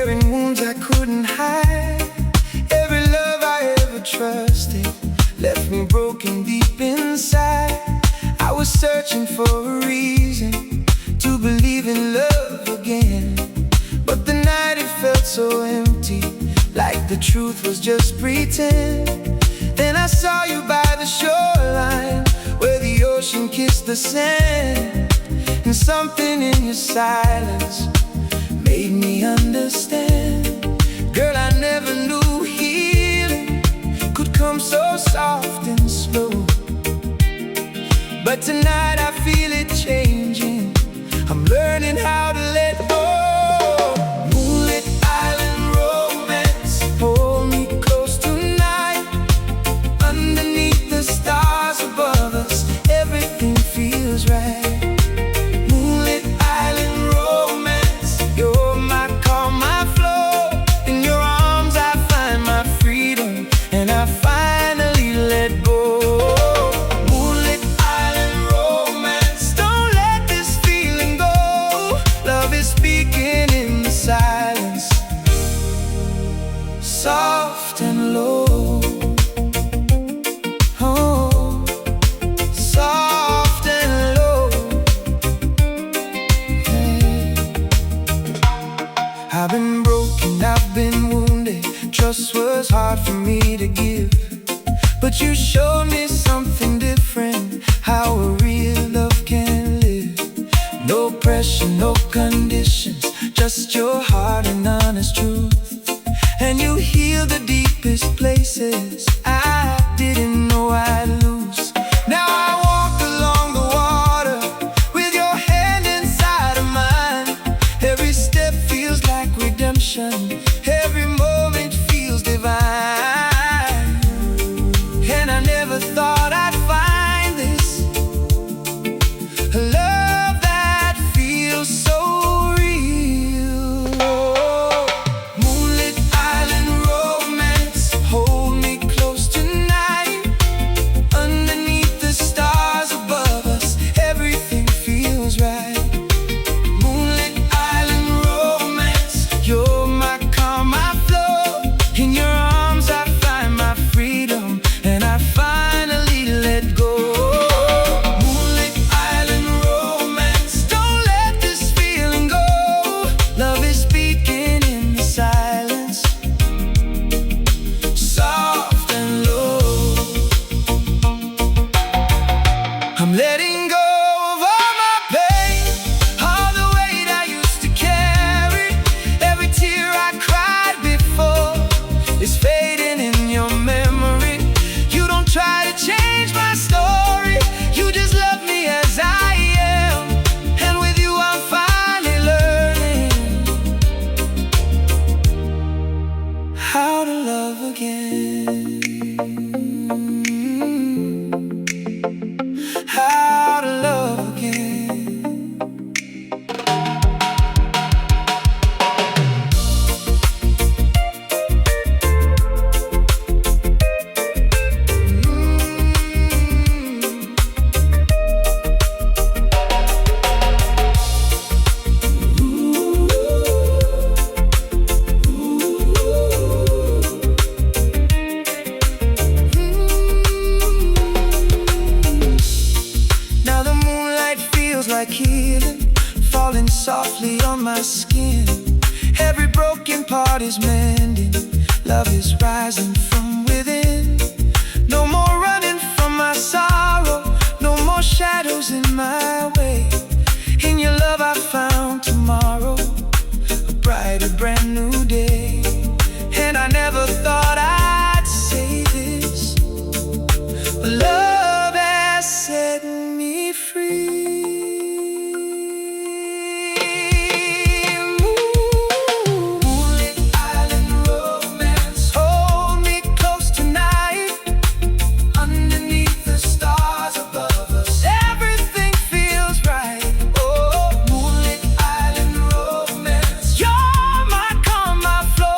Wearing wounds I couldn't hide. Every love I ever trusted left me broken deep inside. I was searching for a reason to believe in love again, but the night it felt so empty, like the truth was just pretend. Then I saw you by the shoreline, where the ocean kissed the sand, and something in your silence made me understand. Girl, I never knew healing could come so soft and slow, but tonight I feel it changing. I'm learning how to let go. Moonlit island romance, hold me close tonight. Underneath the stars above us, everything feels right. Moonlit island romance, you're my calm, my flow. In your arms I find my freedom, and I finally let go. Moonlit island romance, don't let this feeling go. Love is speaking in the silence, soft and low. Oh, soft and low. Hey. I've been broken, I've been wounded. Trust was hard for me to give, but you showed me something different, how a real love can live. No pressure, no conditions, just your heart and honest truth. And you heal the deepest places I didn't know I'd lose. Now I walk along the water with your hand inside of mine. Every step feels like redemption, every moment feels divine. And I never thought I'd find this, a love that feels so real. Moonlit island romance, hold me close tonight. Underneath the stars above us, everything feels right. Moonlit island romance, you're my calm, my flow. In your arms I find my freedom, and I finally let go. Moonlit island romance, don't let this feeling go. Love is speaking in the silence, soft and low. I'm letting go of all my pain, all the weight I used to carry. Every tear I cried before is fading in your memory. You don't try to change my story, you just love me as I am. And with you I'm finally learning how to love again. How to love again. Now the moonlight feels like healing, falling softly on my skin. Every broken part is mending, love is rising from within. No more running from my sorrow, no more shadows in my way. In your love I found tomorrow, a brighter brand new day. And I never thought I'd say this, but love has set me free. Moonlit island romance, hold me close tonight. Underneath the stars above us, everything feels right. Oh, moonlit island romance, you're my calm, my flow.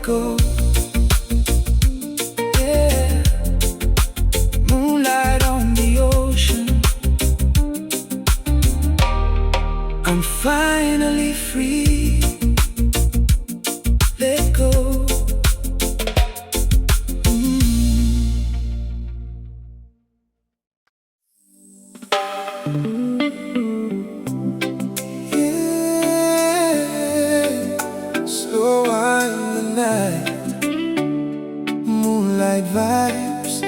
go. Yeah, moonlight on the ocean. I'm finally free. Let go. Slow wine the night, moonlight vibes,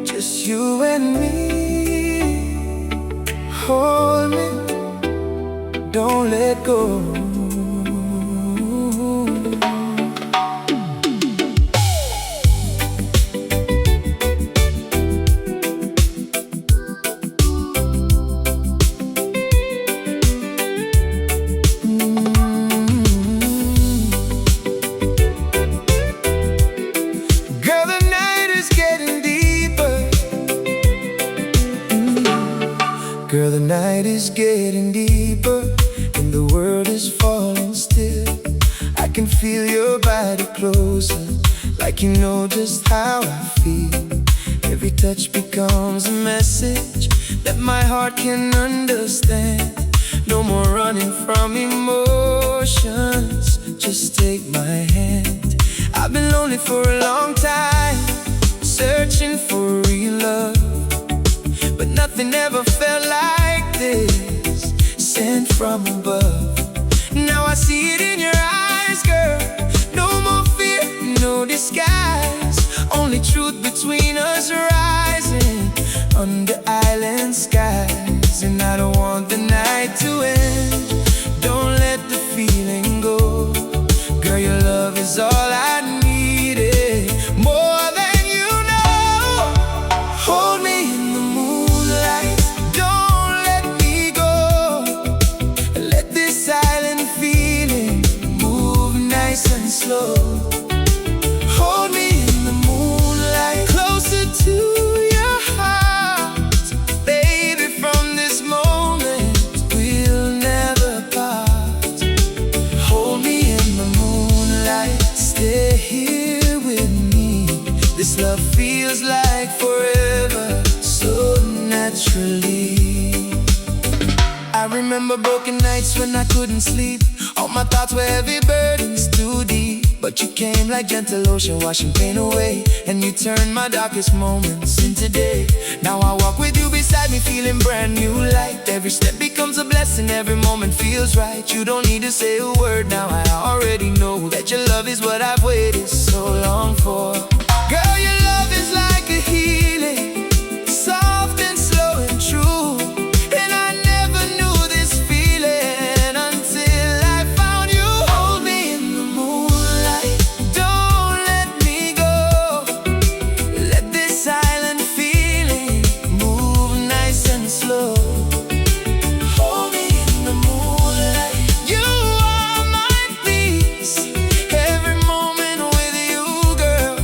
just you and me. Hold me, don't let go. Girl, the night is getting deeper and the world is falling still. I can feel your body closer, like you know just how I feel. Every touch becomes a message that my heart can understand. No more running from emotions, just take my hand. I've been lonely for a long time, searching for real love, but nothing ever felt like this, sent from above. Now I see it in your eyes, girl. No more fear, no disguise, only truth between us rising under island skies. And I don't want the night to end, don't let the feeling go. Girl, your love is all I needed, more than you know. Hold me in the moonlight, don't let me go. Let this silent feeling move nice and slow. Hold me in the moonlight, closer to your heart. Baby, from this moment we'll never part. Hold me in the moonlight, stay here with me. This love feels like forever, so naturally. I remember broken nights when I couldn't sleep. All my thoughts were heavy, burdens too deep. But you came like gentle ocean, washing pain away, and you turned my darkest moments into day. Now I walk with you beside me, feeling brand new light. Every step becomes a blessing, every moment feels right. You don't need to say a word now, I already know that your love is what I've waited so long for. Girl, your love is like a healing, soft and slow and true. And I never knew this feeling until I found you. Hold me in the moonlight, don't let me go. Let this silent feeling move nice and slow. Hold me in the moonlight, you are my peace. Every moment with you, girl,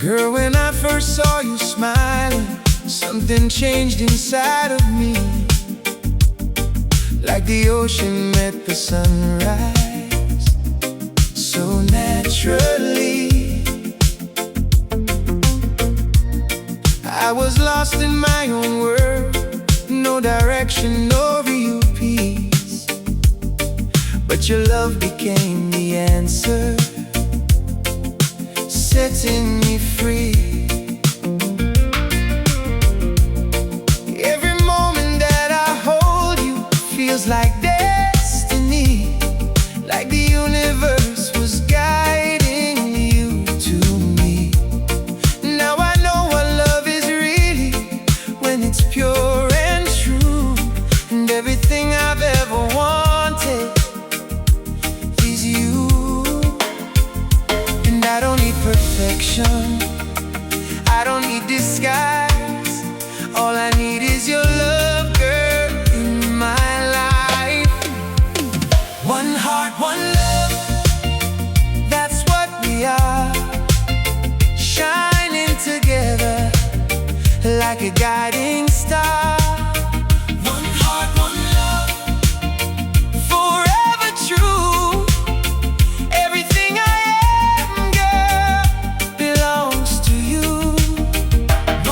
Girl, when I first saw you smiling, something changed inside of me. Like the ocean met the sunrise, so naturally. I was lost in my own world, no direction, no real peace. But your love became the answer, setting me free. Every moment that I hold you feels like destiny, like the universe was guiding you to me. Now I know what love is really, when it's pure and true. And everything I've ever wanted is you. And I don't need perfection, I don't need disguise. All I need is your love, girl, in my life. One heart, one love, that's what we are. Shining together like a guiding star. One heart, one love, forever true. Everything I am, girl, belongs to you.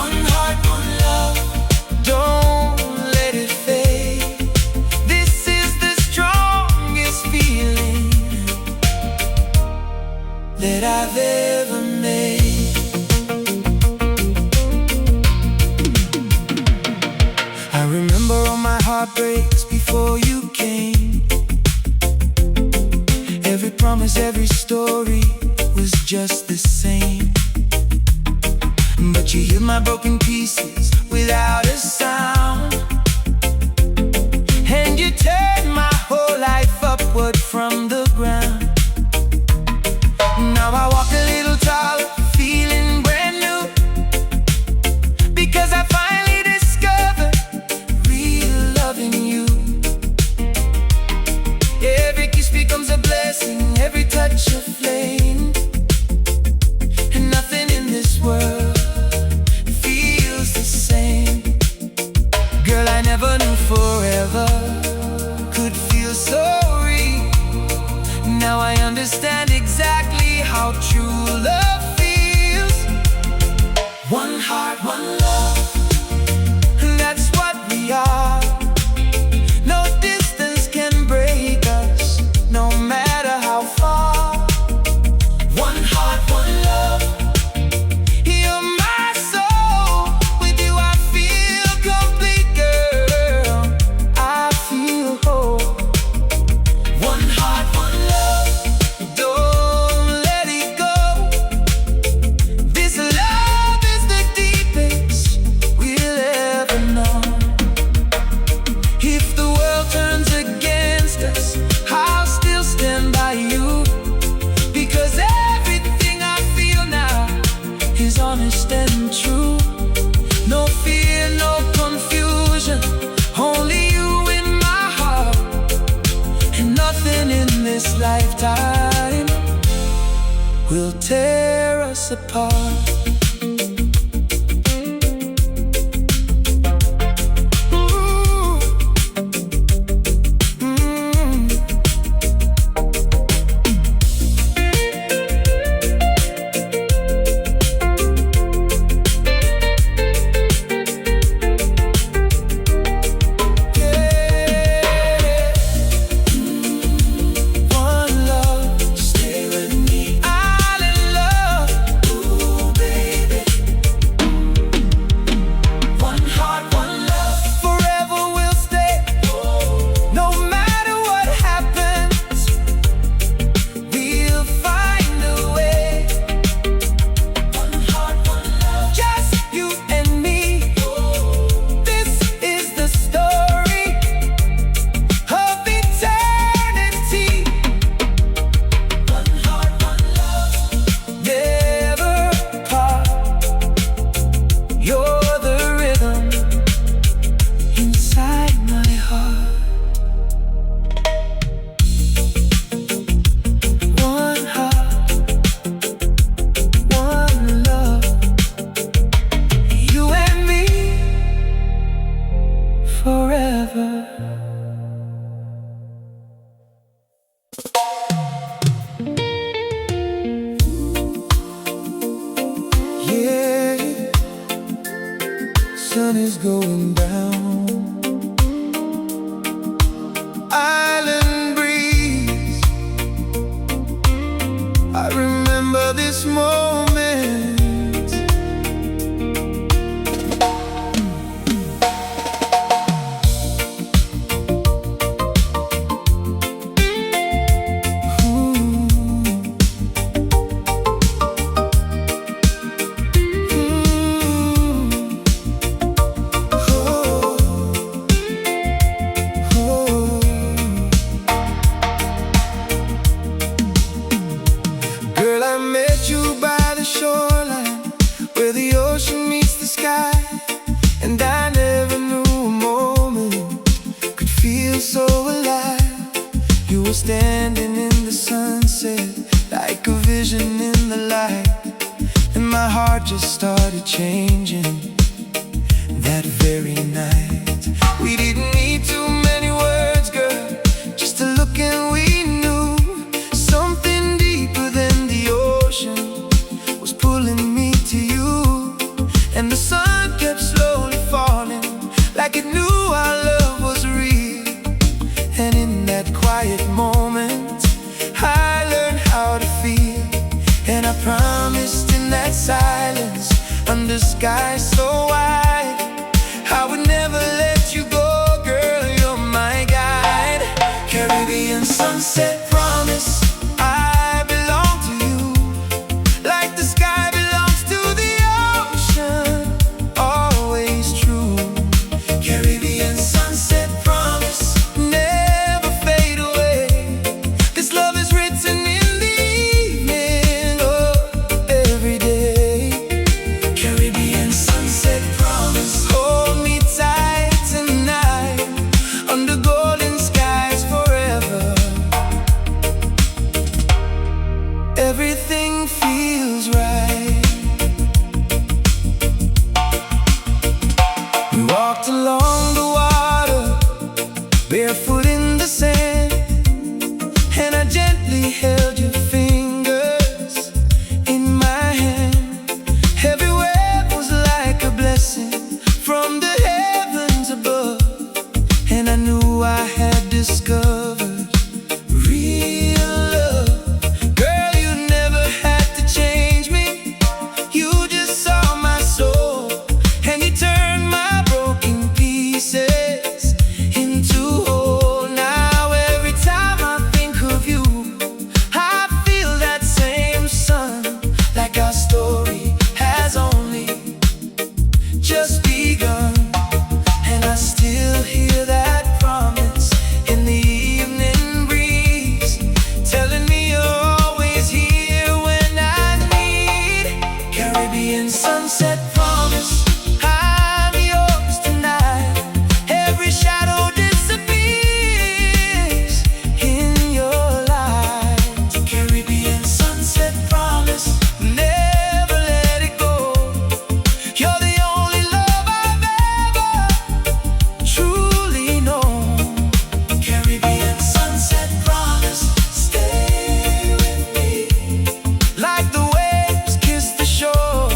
One heart, one love, don't let it fade. This is the strongest feeling that I've ever made. I remember all my heartbreaks before you came. Every promise, every story was just the same. But you healed my broken pieces without a sound, and you turned my whole life upward from the ground. Now I walk a little taller, feeling brand new, because I finally discovered real love in you. Every kiss becomes a blessing, every touch a flame, and nothing in this world feels the same. Girl, I never knew forever could feel so real. Now I understand exactly how true love feels. One heart, one love, that's what we are. No distance can break us, no matter how far. One heart, one love, you're my soul. With you I feel complete, girl, I feel whole. One heart, one love, don't let it go. This love is the deepest we'll ever know. If the world turns against us, I'll still stand by you, because everything I feel now is honest and true. No fear, no confusion, only you in my heart. And nothing in this lifetime will tear us apart. Ooh. One love, stay with me. I'm in love, ooh, baby. sun is going down. Island breeze, I remember this moment. Girl, I met you by the shoreline, where the ocean meets the sky. And I never knew a moment could feel so alive. You were standing in the sunset, like a vision in the light. And my heart just started changing that very night. We didn't need too many words, girl, just a look and we knew something deeper than the ocean was pulling me to you. And the sun kept slowly falling, like it knew our love was real. And in that quiet moment, I learned how to feel. And I promised in that silence, under skies so wide, I would never let you go, girl, you're my guide. Caribbean sunset promise, I belong to you, like the sky belongs to the ocean, always true. Caribbean sunset promise, never fade away. This love is written in the evening, oh, every day. Caribbean sunset promise, hold me tight tonight, under golden skies forever. Everything feels right. We walked along the water, barefoot in the sand, and I gently held your fingers in my hand. Every word was like a blessing from the heavens above, and I knew I had discovered real love. Girl, you never had to change me, you just saw my soul, and you turned my broken pieces into whole. Now every time I think of you, I feel that same sun, like our story has only just begun. And I still hear that promise in the evening breeze, telling me you're always here when I need. Caribbean sunset promise, I'm yours tonight. Every shadow disappears in your light. Caribbean sunset promise, never let it go. You're the only love I've ever truly known. Caribbean sunset promise, stay with me, like the waves kiss the shore.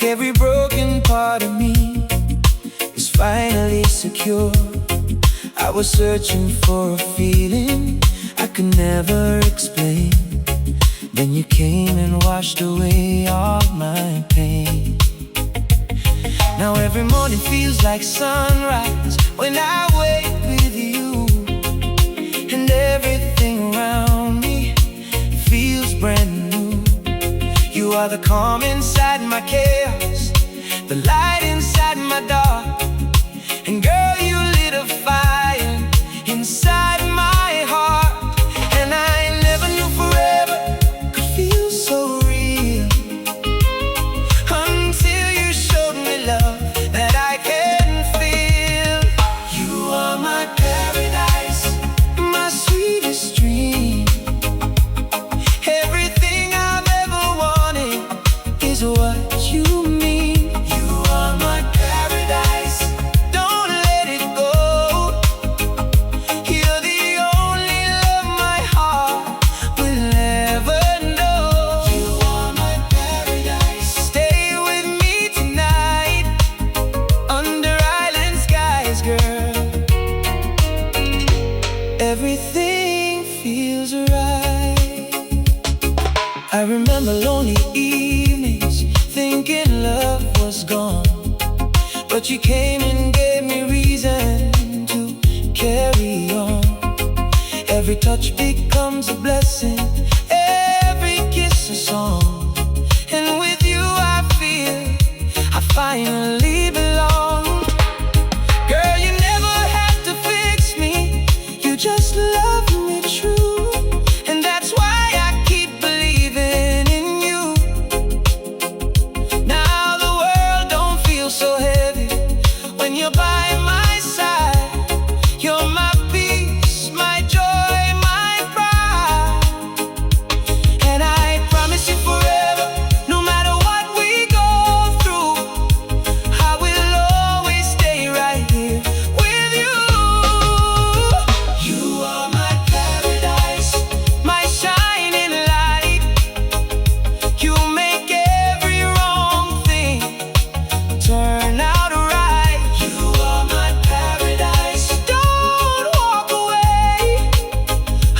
like every broken part of me is finally secure. I was searching for a feeling I could never explain. Then you came and washed away all my pain. Now every morning feels like sunrise when I wake with you, and everything around me feels brand new. You are the calm inside my chaos, the light inside my dark, and girl, you lit a fire inside my heart. And I never knew forever could feel so real until you showed me love that I can feel. You are my paradise, my sweetest dream. Everything I've ever wanted is what you mean. You are my paradise, don't let it go. You're the only love my heart will ever know. You are my paradise, stay with me tonight under island skies, girl. Everything feels right. I remember lonely evenings thinking love was gone, but you came and gave me reason to carry on. Every touch becomes a blessing, every kiss a song, and with you I feel I finally belong. Girl, you never had to fix me, you just love me true, and that's why I keep believing in you. Now the world don't feel so heavy when you're by my side. You're my peace, my joy, my pride, and I promise you forever, no matter what we go through, I will always stay right here with you. You are my paradise, my shining light. You make every wrong thing turn out right. You are my paradise, don't walk away.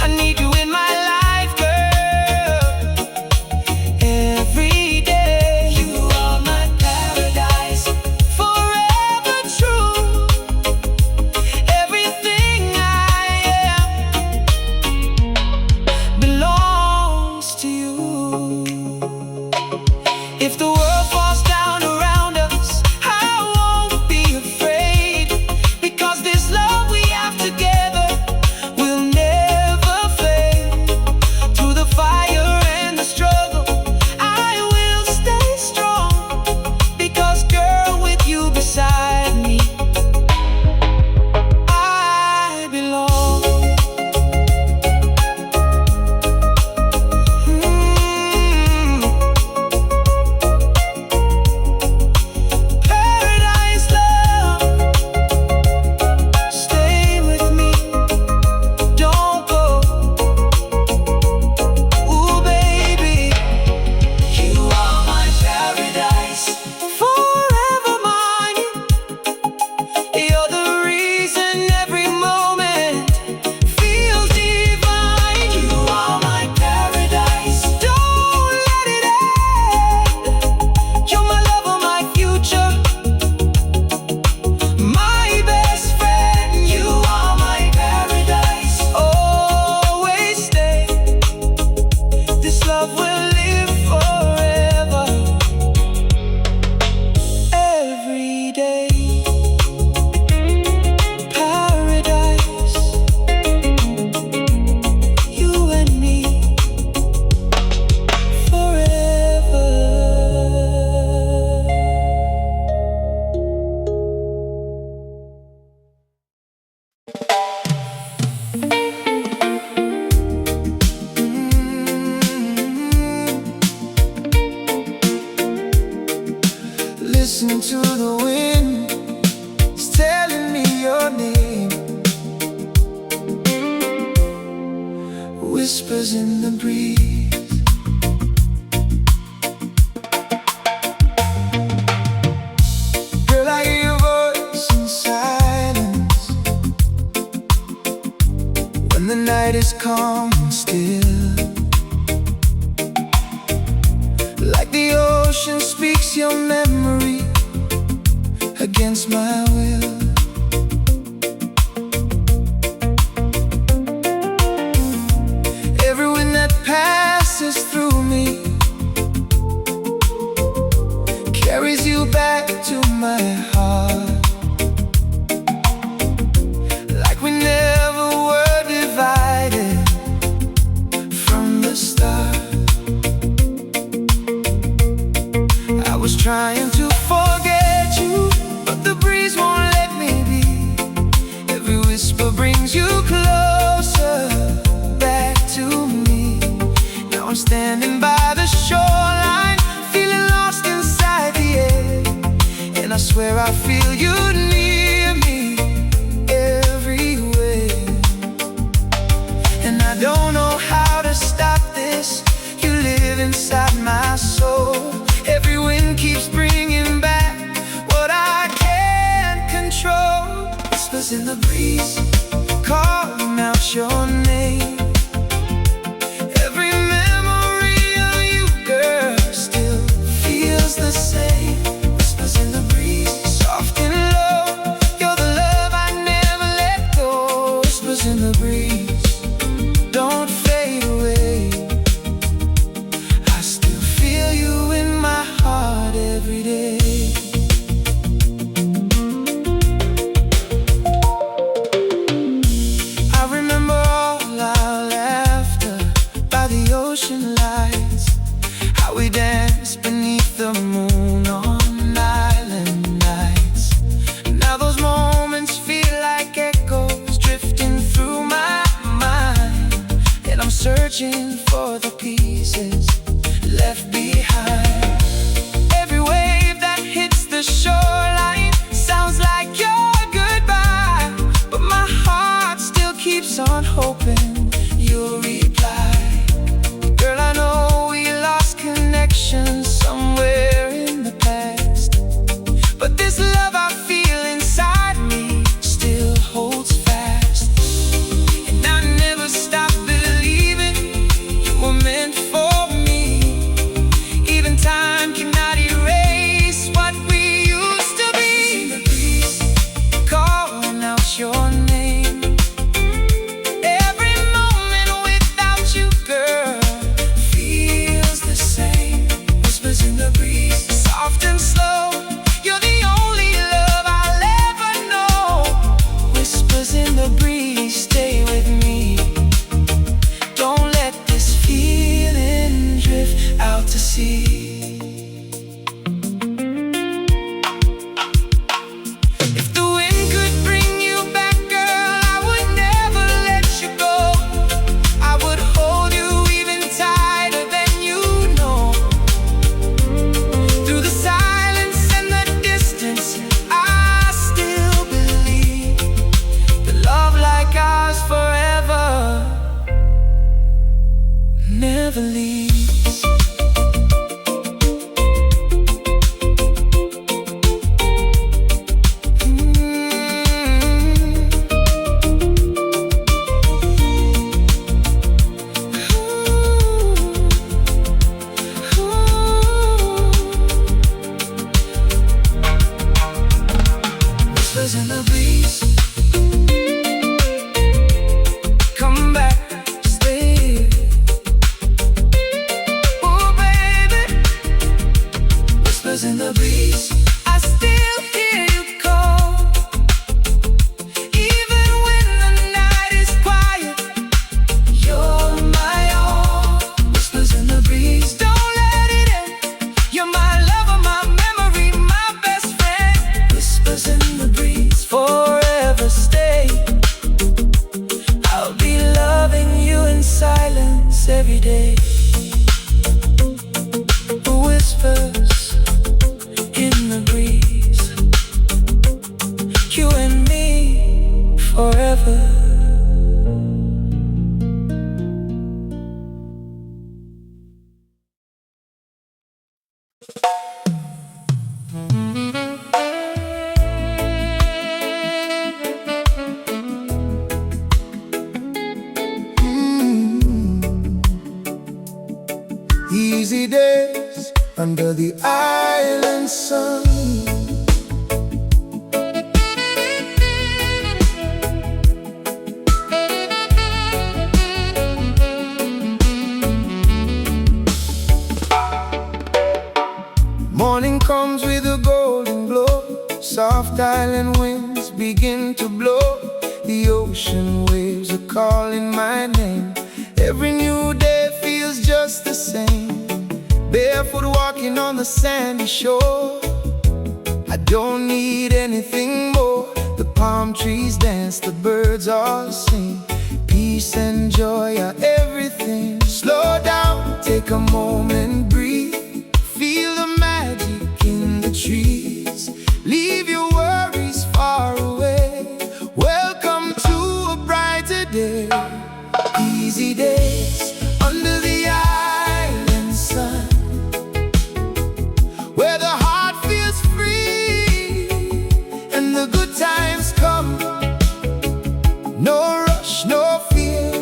I need you in my life, girl, every day. You are my paradise, forever true. Everything I am belongs to you. If the world falls down around us, I won't be afraid, because this love we have together will never fade. Through the fire and the struggle, I will stay strong, because girl, with you beside me, I belong. Paradise love, stay with me, don't go. Ooh, baby, you are my paradise, forever mine. You're the reason every moment feels divine. You are my paradise, don't let it end. You're my lover, my future, my best friend. You are my paradise, always stay. This love will live forever, every day. Paradise, you and me, forever. Listen to the wind, it's telling me your name. Whispers in the breeze, night is calm and still, like the ocean speaks your memory against my will. Every wind that passes through me carries you back to my heart, like we never were divided from the start. I was trying to forget you, but the breeze won't let me be. Every whisper brings you closer back to me. Now I'm standing by the shoreline, feeling lost inside the air, and I swear I feel you near me everywhere. And I don't know how to stop this, you live inside my soul. Every wind keeps bringing back what I can't control. Whispers in the breeze, calling out your name. Every memory of you, girl, still feels the same. Whispers in the breeze, soft and low, you're the love I never let go. Whispers in the breeze, don't fade away. I still feel you in my heart every day. I remember all our laughter by the ocean lights, how we danced beneath the moon on island nights. Now those moments feel like echoes drifting through my mind, and I'm searching for the pieces left behind. Every wave that hits the shoreline sounds like your goodbye, but my heart still keeps on hoping you'll reply. Girl, I know we lost connection somewhere in the past, but this love I feel inside me still holds fast. And I never stop believing you were meant for me. Even time cannot erase what we used to be. Calling out your name. Every moment without you, girl, feels the same. Whispers in the breeze, soft and slow, you're the only love I'll ever know. Whispers in the breeze, stay with me. Don't let this feeling drift out to sea. If the wind could bring you back, girl, I would never let you go. I would hold you even tighter than you know. Through the silence and the distance, I still believe that love like ours forever never leaves. Whispers in the breeze, come back, stay. Oh baby, whispers in the breeze, I still hear you call. Even when the night is quiet, you're my all. Whispers in the breeze, don't let it end. You're my lover, my memory, my best friend. Whispers in the breeze, forever stay. I'll be loving you in silence every day. Whispers in the under the island sun. Morning comes with a golden glow, soft island winds begin to blow. The ocean waves are calling my name. Every new day feels just the same. Barefoot walking on the sandy shore. I don't need anything more. The palm trees dance, the birds all sing. Peace and joy are everything. Slow down, take a moment, breathe. Feel the magic in the trees. Leave your worries far away. Welcome to a brighter day. Easy days under the island sun, where the heart feels free and the good times come. No rush, no fear,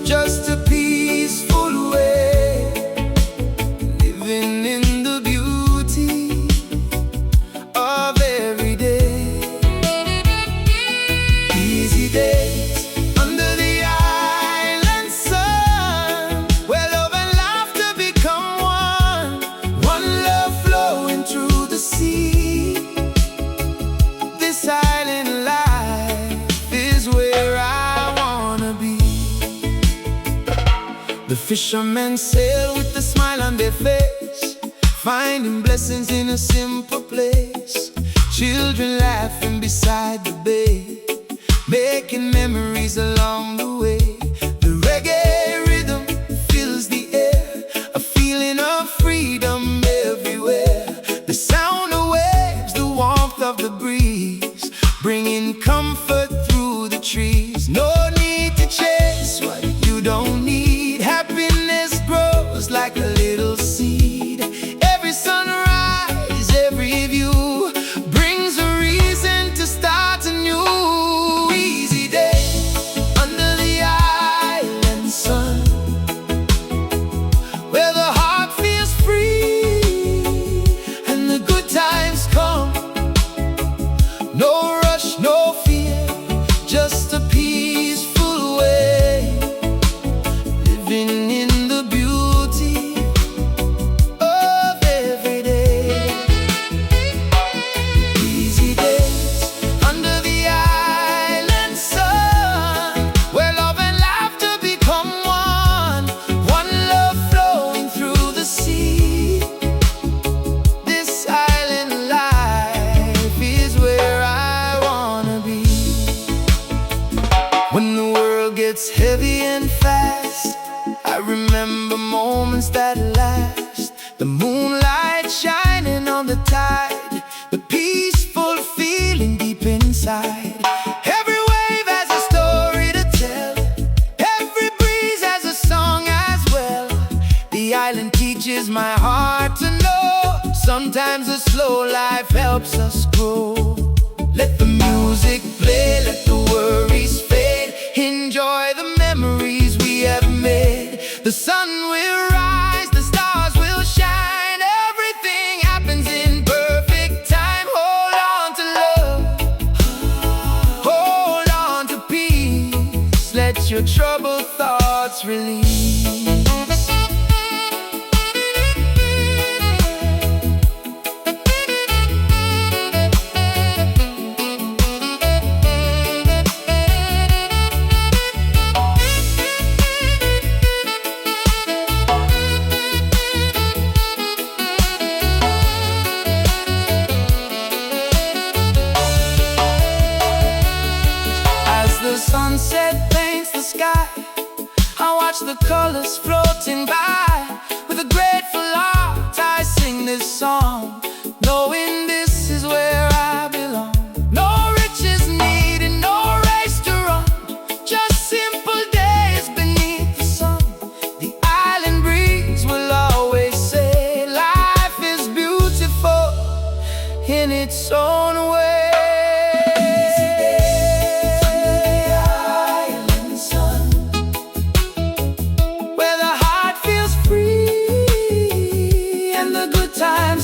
just a peaceful way. Living in the beauty of every day. Easy days under the island sun, where love and laughter become one. One love flowing through the sea. This island life is where I wanna be. The fishermen sail with a smile on their face, finding blessings in a simple place. Children laughing beside the bay, making memories along the way. The reggae rhythm fills the air, a feeling of freedom everywhere. The sound of waves, the warmth of the breeze, bringing comfort through the trees. No need to chase what you don't need. Happiness grows like a little seed. Every sunrise, every view brings a reason to start anew. Easy day under the island sun, where the heart feels free and the good times come. No rush, no fear, just a peaceful way. Living in the beauty of every day. Easy days under the island sun, where love and laughter become one. One love flowing through the sea. This island life is where I wanna be. When the world gets heavy and fast, I remember moments that last. The moonlight shining on the tide, the peaceful feeling deep inside. Every wave has a story to tell, every breeze has a song as well. The island teaches my heart to know, sometimes a slow life helps us grow. Let the music play, let the worries fade. Enjoy the memories we have made. The sun will rise, the stars will shine. Everything happens in perfect time. Hold on to love, hold on to peace. Let your troubled thoughts release. As the sunset paints the sky, I watch the colors floating by. With a grateful heart I sing this song, knowing this is where I belong. No riches needed, no race to run, just simple days beneath the sun. The island breeze will always say life is beautiful in its own way. Time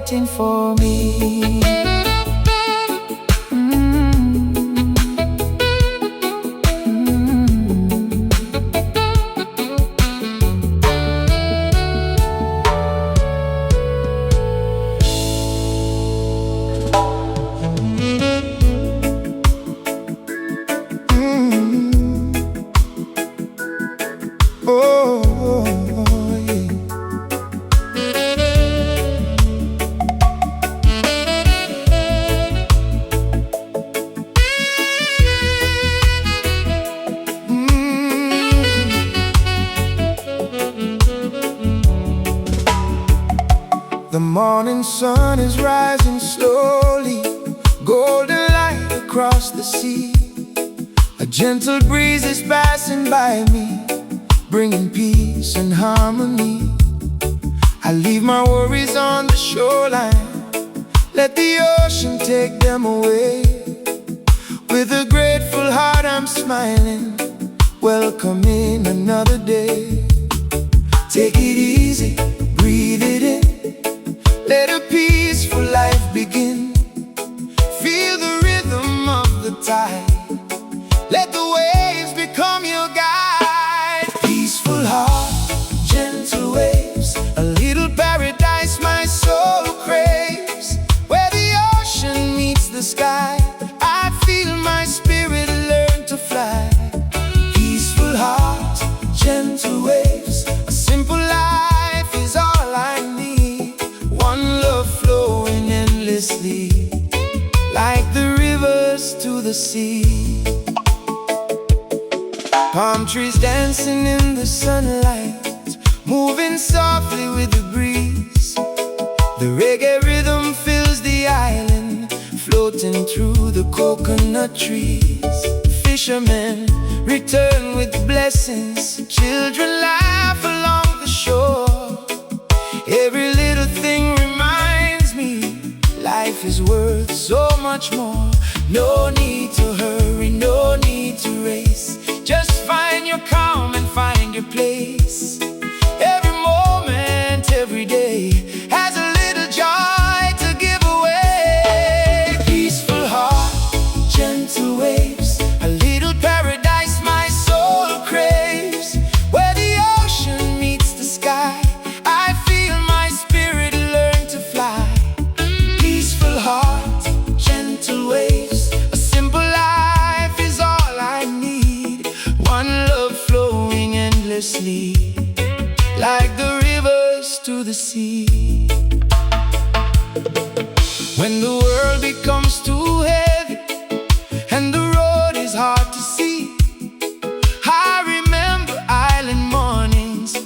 waiting for me. The morning sun is rising slowly, golden light across the sea. A gentle breeze is passing by me, bringing peace and harmony. I leave my worries on the shoreline, let the ocean take them away. With a grateful heart I'm smiling, welcoming another day. Take it easy, breathe it in, let a peaceful life begin. Feel the rhythm of the tide, let the waves become your guide. Peaceful heart, gentle waves, a little paradise my soul craves. Where the ocean meets the sky, I feel my spirit learn to fly. Peaceful heart, gentle waves, a simple life is all I need. One love flowing endlessly, like the rivers to the sea. Palm trees dancing in the sunlight, moving softly with the breeze. The reggae rhythm fills the island, floating through the coconut trees. Fishermen return with blessings, children laugh along the shore. Every little thing reminds me, life is worth so much more. No need to hurry, no need to race, just find your calm and find your place. Every moment, every day has a little joy to give away. Peaceful heart, gentle waves, a little paradise my soul craves. Where the ocean meets the sky, I feel my spirit learn to fly. Peaceful heart, gentle waves, a simple life is all I need. One love flowing endlessly, like the rivers to the sea. When the world becomes too heavy and the road is hard to see, I remember island mornings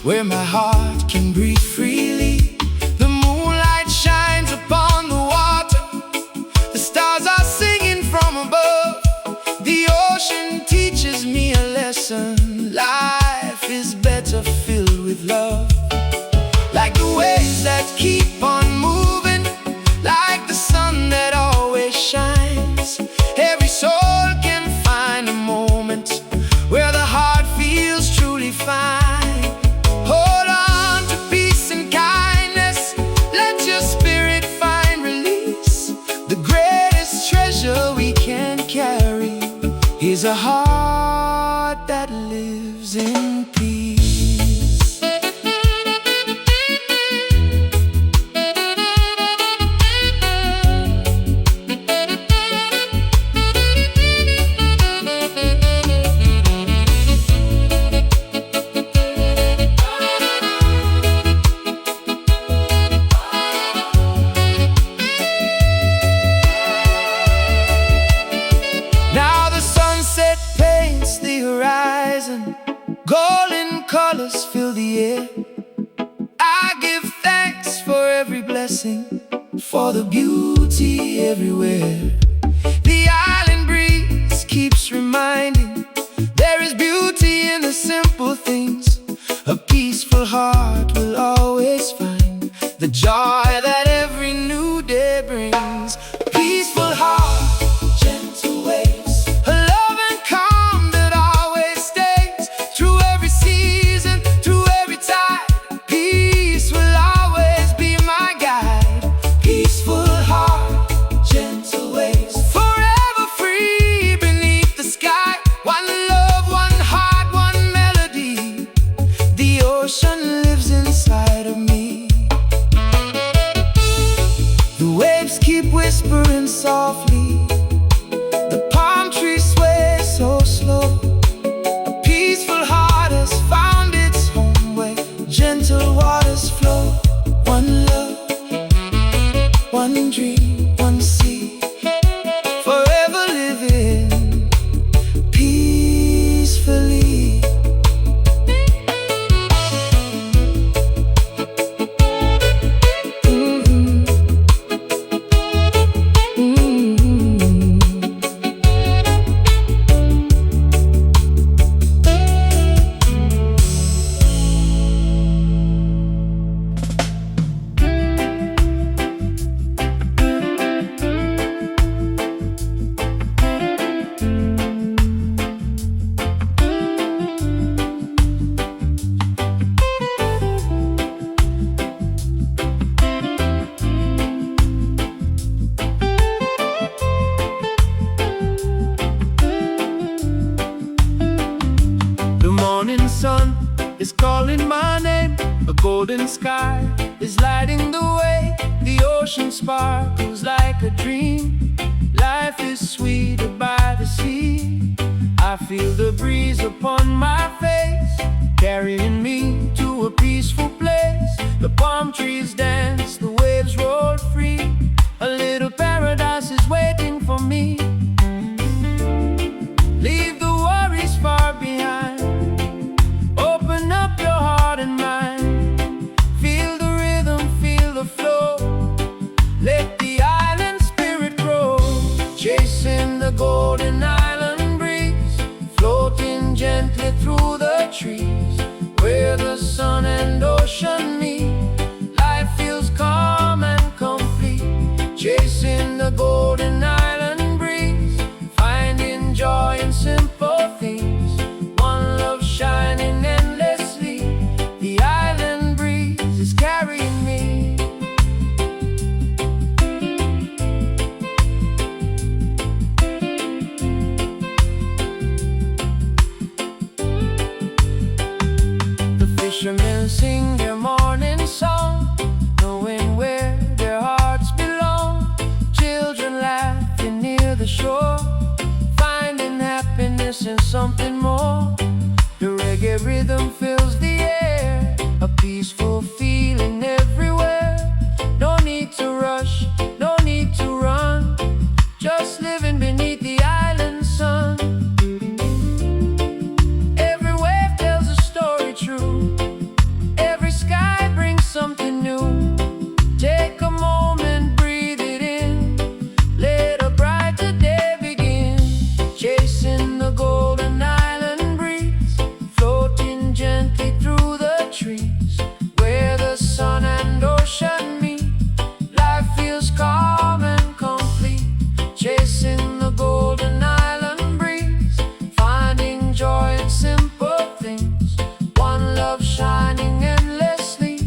where my heart can breathe freely. The moonlight shines upon the water, the stars are singing from above. The ocean teaches me a lesson, life is better filled with love. Like the waves that keep on moving, like the sun that always shines. Every soul can find a moment where the heart feels truly fine. Hold on to peace and kindness, let your spirit find release. The greatest treasure we can carry is a heart that lives in peace. Now the sunset paints the horizon, golden colors fill the air. I give thanks for every blessing, for the beauty everywhere. The island breeze keeps reminding, there is beauty in the simple things. A peaceful heart will always find the joy that every new day brings. Peaceful heart, gentle waves, a love and calm that always stays through every season, through every tide. Peace will always be my guide. sunny sky is lighting the way. The ocean sparkles like a dream. Life is sweeter by the sea. I feel the breeze upon my face, carrying me to a peaceful place. The palm trees dance, the waves roll free. A little paradise is waiting for me. Leave the worries far behind. Open up your heart and mind. Feel the rhythm, feel the flow. Let the island spirit grow. Chasing the golden island breeze, floating gently through the trees. Where the sun and ocean meet, life feels calm and complete. Chasing the golden island breeze, finding joy in simple things. One love shining endlessly. The island breeze is carrying me. The fishermen sing their morning song, knowing where their hearts belong. Children laughing near the shore, finding happiness in something more. The reggae rhythm fills the air, a peaceful feeling everywhere. No need to rush, no need to run, just living beneath the island sun. Every wave tells a story true, every sky brings something new. Take a moment, breathe it in, let a brighter day begin. Chasing the golden island breeze, floating gently through the trees. Where the sun and ocean meet, life feels calm and complete. Chasing the golden island breeze, finding joy in simple things. One love shining endlessly.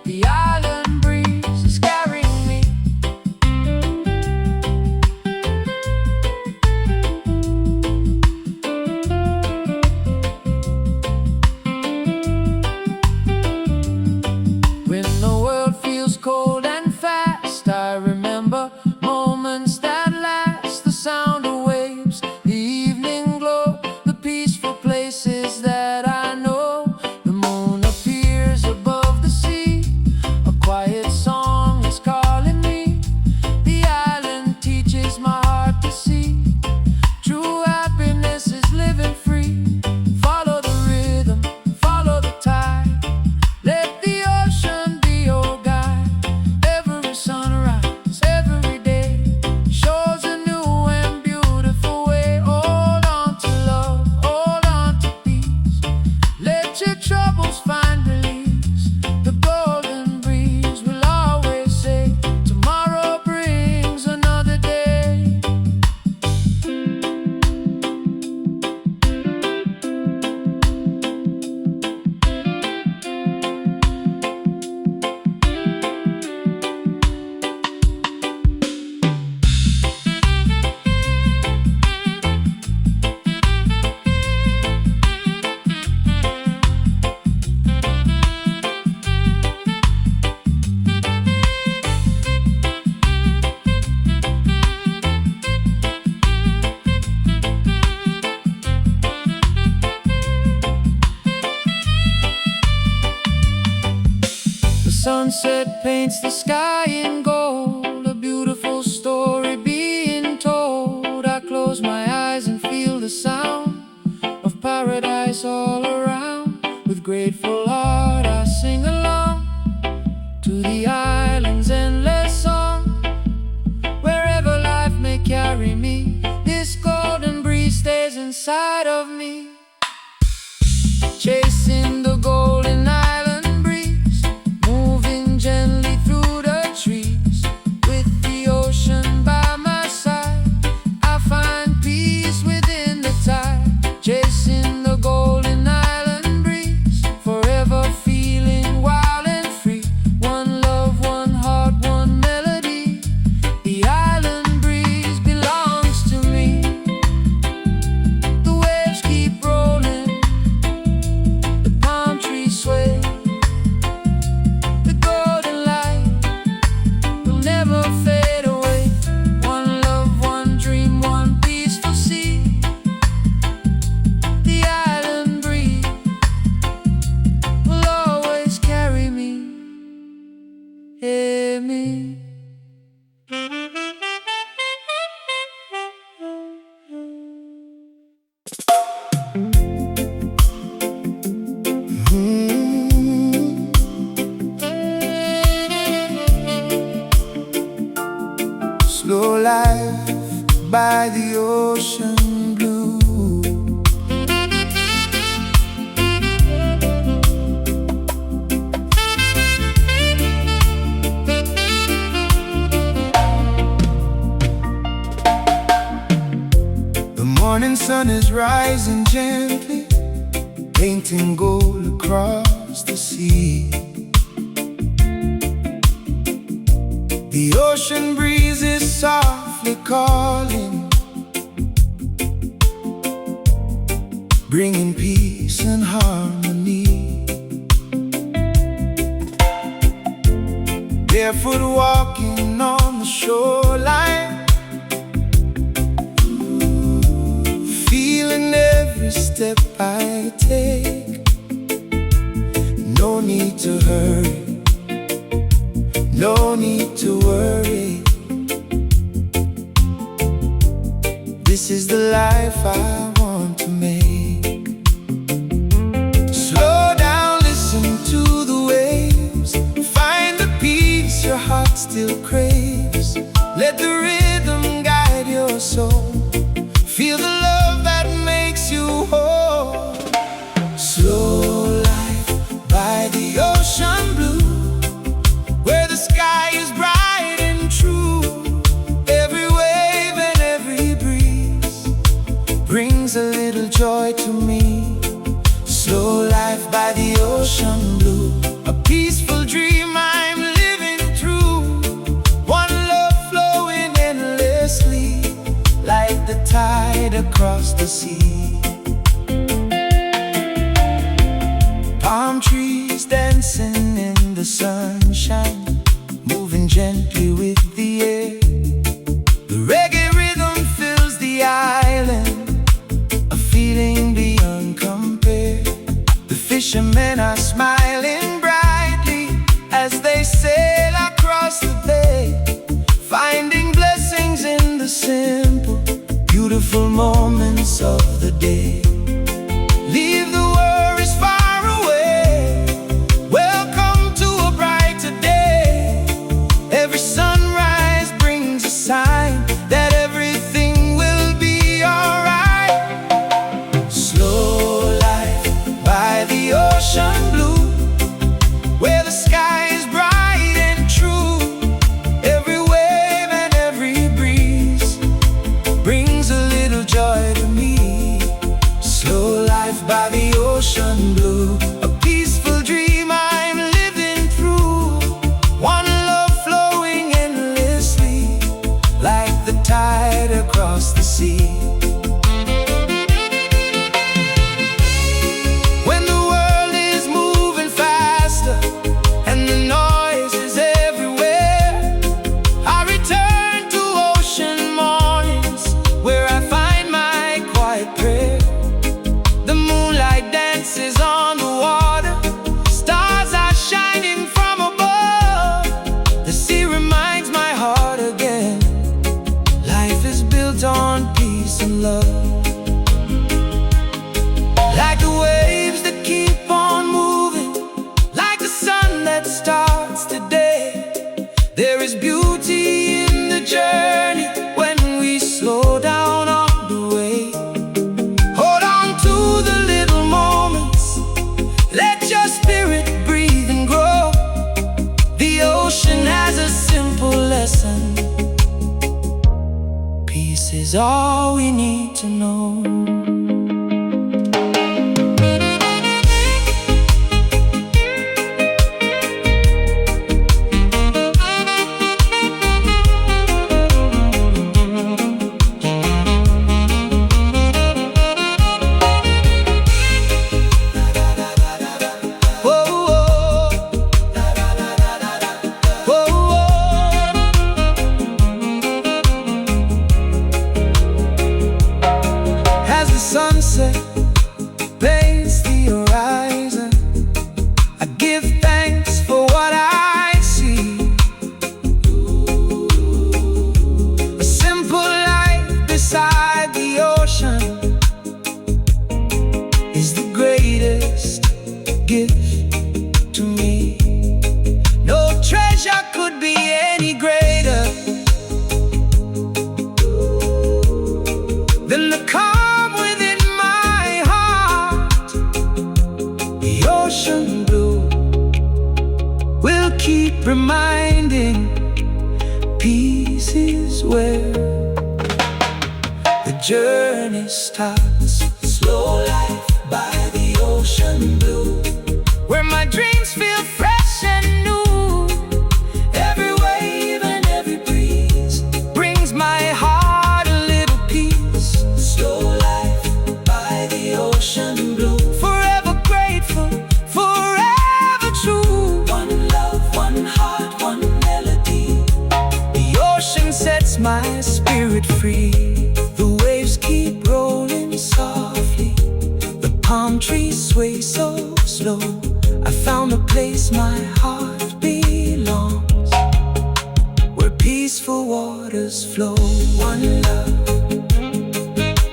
The island breeze is carrying me. When the world feels cold and fast, I remember moments that last. The sound of waves, the evening glow, the peaceful places that I know. The moon appears above the sea, a quiet song is calling me. The island teaches my heart to see. True happiness is living free. Follow the rhythm, follow the tide. Let the ocean be your guide. Every sunrise, every day shows a new and beautiful way. Hold on to love, hold on to peace. Let your troubles find release. The golden breeze will always say, tomorrow brings another day. The sunset paints the sky in gold, a beautiful story being told. I close my eyes and feel the sound of paradise all around. With grateful heart I sing along to the island's endless song. Wherever life may carry me, this golden breeze stays inside of me. Chasing the golden island breeze, moving gently through the trees. With the ocean by my side, I find peace within the tide. Chasing the golden island breeze, forever feeling wild and free. One love, one heart, one melody. The island breeze belongs to me. The waves keep rolling, the palm trees by the ocean blue. The morning sun is rising gently, painting gold across the sea. The ocean breeze is softly calling, bringing peace and harmony. Barefoot walking on the shoreline, feeling every step I take. No need to hurry, no need to worry. This is the life I want to make. Slow down, listen to the waves, find the peace your heart still craves. Let the rhythm guide your soul, feel the love that makes you whole. Slow life by the ocean blue, where the sky is bright and true. Every wave and every breeze brings a little joy to me. Slow life by the ocean blue, a peaceful dream I'm living through. One love flowing endlessly, like the tide across the sea. Palm trees dancing in the sunshine, moving gently with the air. The reggae rhythm fills the island, a feeling beyond compare. The fishermen are smiling brightly as they sail across the bay, finding blessings in the simple, beautiful moments of the day. Leave the worries far away, welcome to a brighter day. Every sunrise brings a sign that everything will be alright. Slow life by the ocean blue, where the sky is bright and true. Every wave and every breeze brings a little joy to me. Slow life by the ocean blue, a peaceful dream I'm living through. One love flowing endlessly, like the tide across the sea. When the world is moving faster and the noise is everywhere, I return to ocean mornings, where I find my quiet prayer. The moonlight dances on the water, stars are shining from above. The sea reminds my heart again, life is built on peace and love. Like the waves that keep on moving, like the sun that starts today. There is beauty in the journey when we slow down on the way. Hold on to the little moments, let your spirit breathe and grow. The ocean has a simple lesson, peace is all we need to know. As the then the calm within my heart. The ocean blue will keep reminding peace is where the journey starts. Slow life by the ocean blue, where my dreams feel fresh and new. Every wave and every breeze brings my heart a little peace. Slow life by the ocean blue, forever grateful, forever true. One love, one heart, one melody. The ocean sets my spirit free. The waves keep rolling softly, the palm trees sway so slow. I found a place my heart belongs, where peaceful waters flow. One love,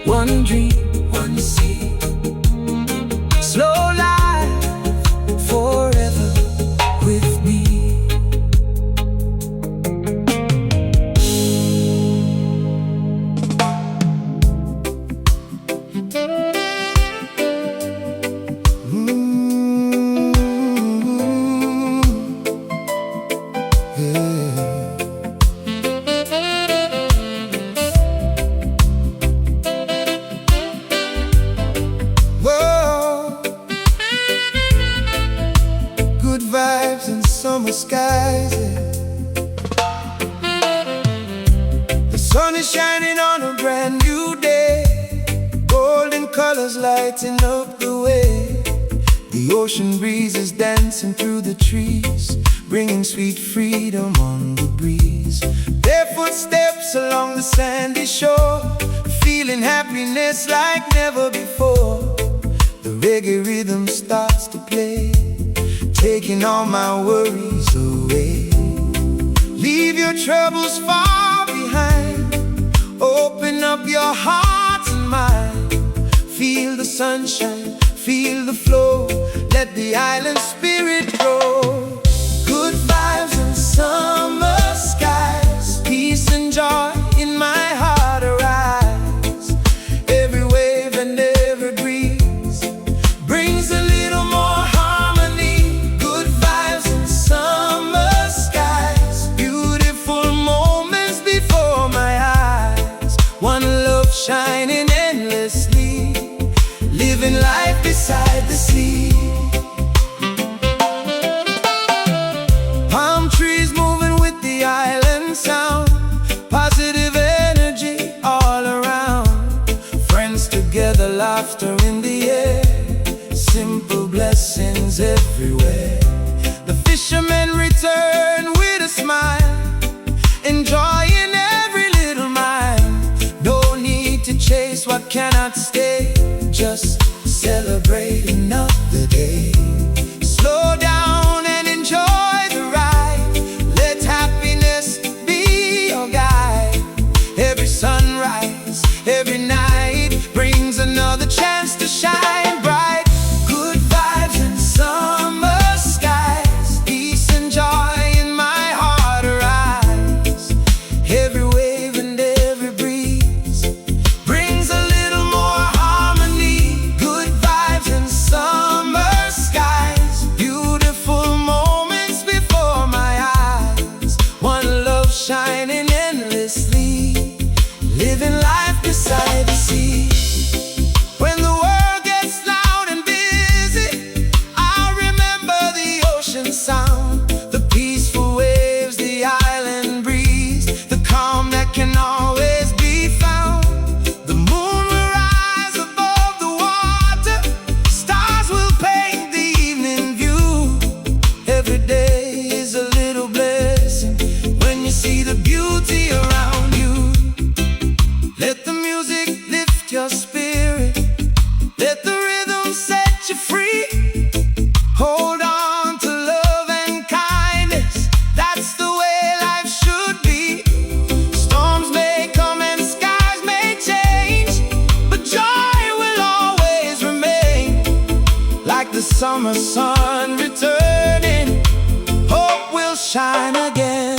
one dream, one sea. Slow life forever with me. Vibes and summer skies, yeah. The sun is shining on a brand new day, golden colors lighting up the way. The ocean breeze is dancing through the trees, bringing sweet freedom on the breeze. Barefoot steps along the sandy shore, feeling happiness like never before. The reggae rhythm starts to play, taking all my worries away. Leave your troubles far behind, open up your heart and mind. Feel the sunshine, feel the flow, let the island spirit grow. Good vibes and summer skies, peace and joy in my heart arise. Every wave and every breeze brings a little more harmony. Good vibes and summer skies, beautiful moments before my eyes. One love shining endlessly, living life beside the sea. Palm trees moving with the island sound, positive energy all around. Friends together, laughter in the air, simple blessings everywhere. The fishermen return with a smile, enjoying every little mile. No need to chase what cannot stay, just celebrate another day. Slow down and enjoy the ride, let happiness be your guide. Every sunrise, every night brings another chance to shine bright. Good vibes and summer skies, peace and joy in my heart arise. Every wave and every breeze brings a little more harmony. Good vibes and summer skies, beautiful moments before my eyes. One love shining endlessly, living life beside the sea. When the world gets loud and busy, I'll remember the ocean sound, the peaceful waves, the island breeze, the calm that can always be found. The moon will rise above the water, stars will paint the evening view. Every day is a little blessing when you see the beauty around you. Let the music lift your spirit, let the rhythm set you free. Hold on to love and kindness, that's the way life should be. Storms may come and skies may change, but joy will always remain. Like the summer sun returning, hope will shine again.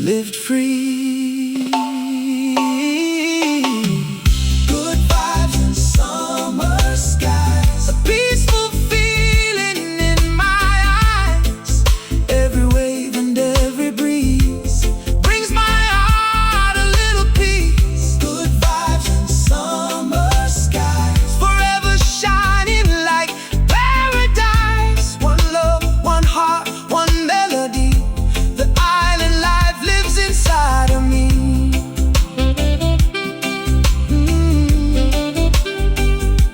lived free. Good vibes and summer skies, a peaceful feeling in my eyes. Every wave and every breeze brings my heart a little peace. Good vibes and summer skies, forever shining like paradise. One love, one heart, one melody. The island life lives inside of me.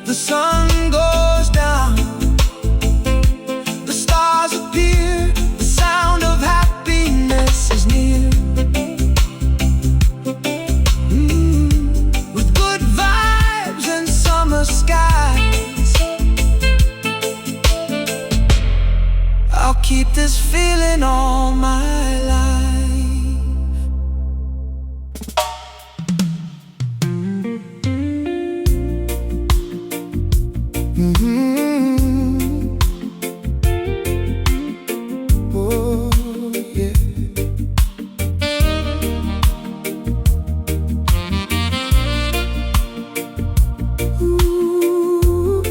The sun goes down, the stars appear, the sound of happiness is near. With good vibes and summer skies, I'll keep this feeling all my life. Oh, yeah. Ooh.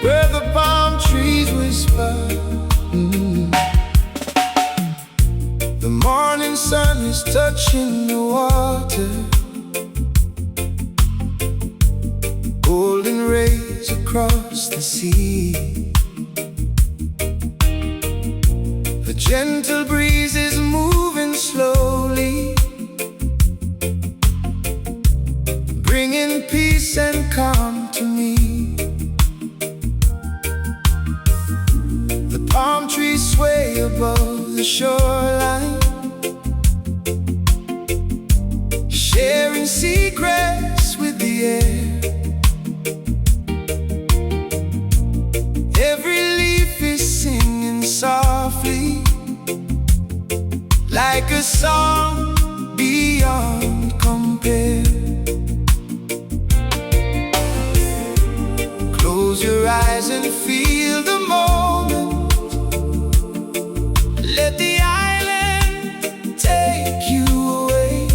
Where the palm trees whisper, the morning sun is touching the water, golden rays across the sea. The gentle breeze is moving slowly, bringing peace and calm to me. The palm trees sway above the shoreline, sharing secrets with the air. Every leaf is singing softly, like a song beyond compare. Close your eyes and feel the moment. Let the island take you away.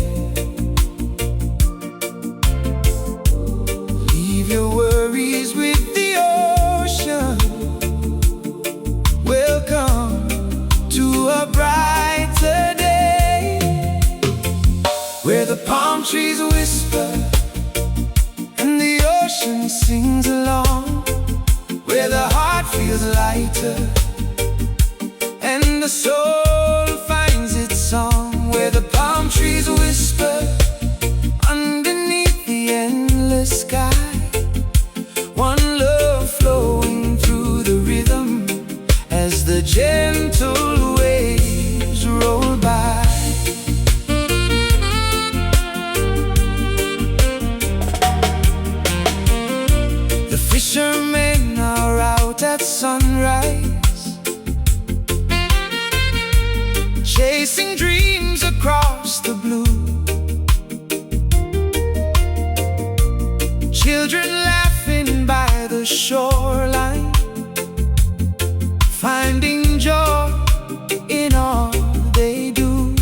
Leave your worries with the ocean. Welcome to a brighter day, where the palm trees whisper and the ocean sings along, where the heart feels lighter and the soul finds its song, where the palm trees whisper underneath the endless sky. One love flowing through the rhythm as the gentle waves roll by. The fishermen are out at sunrise, chasing dreams across the blue. Children laughing by the shoreline, finding joy in all they do.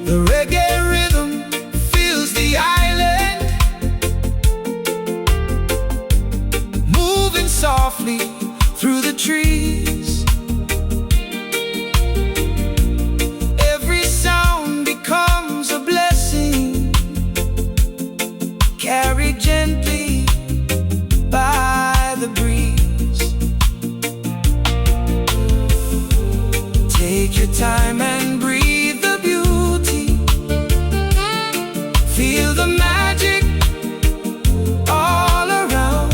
The reggae rhythm fills the island, moving softly through the trees. Every sound becomes a blessing, carried gently by the breeze. Take your time and breathe the beauty. Feel the magic all around.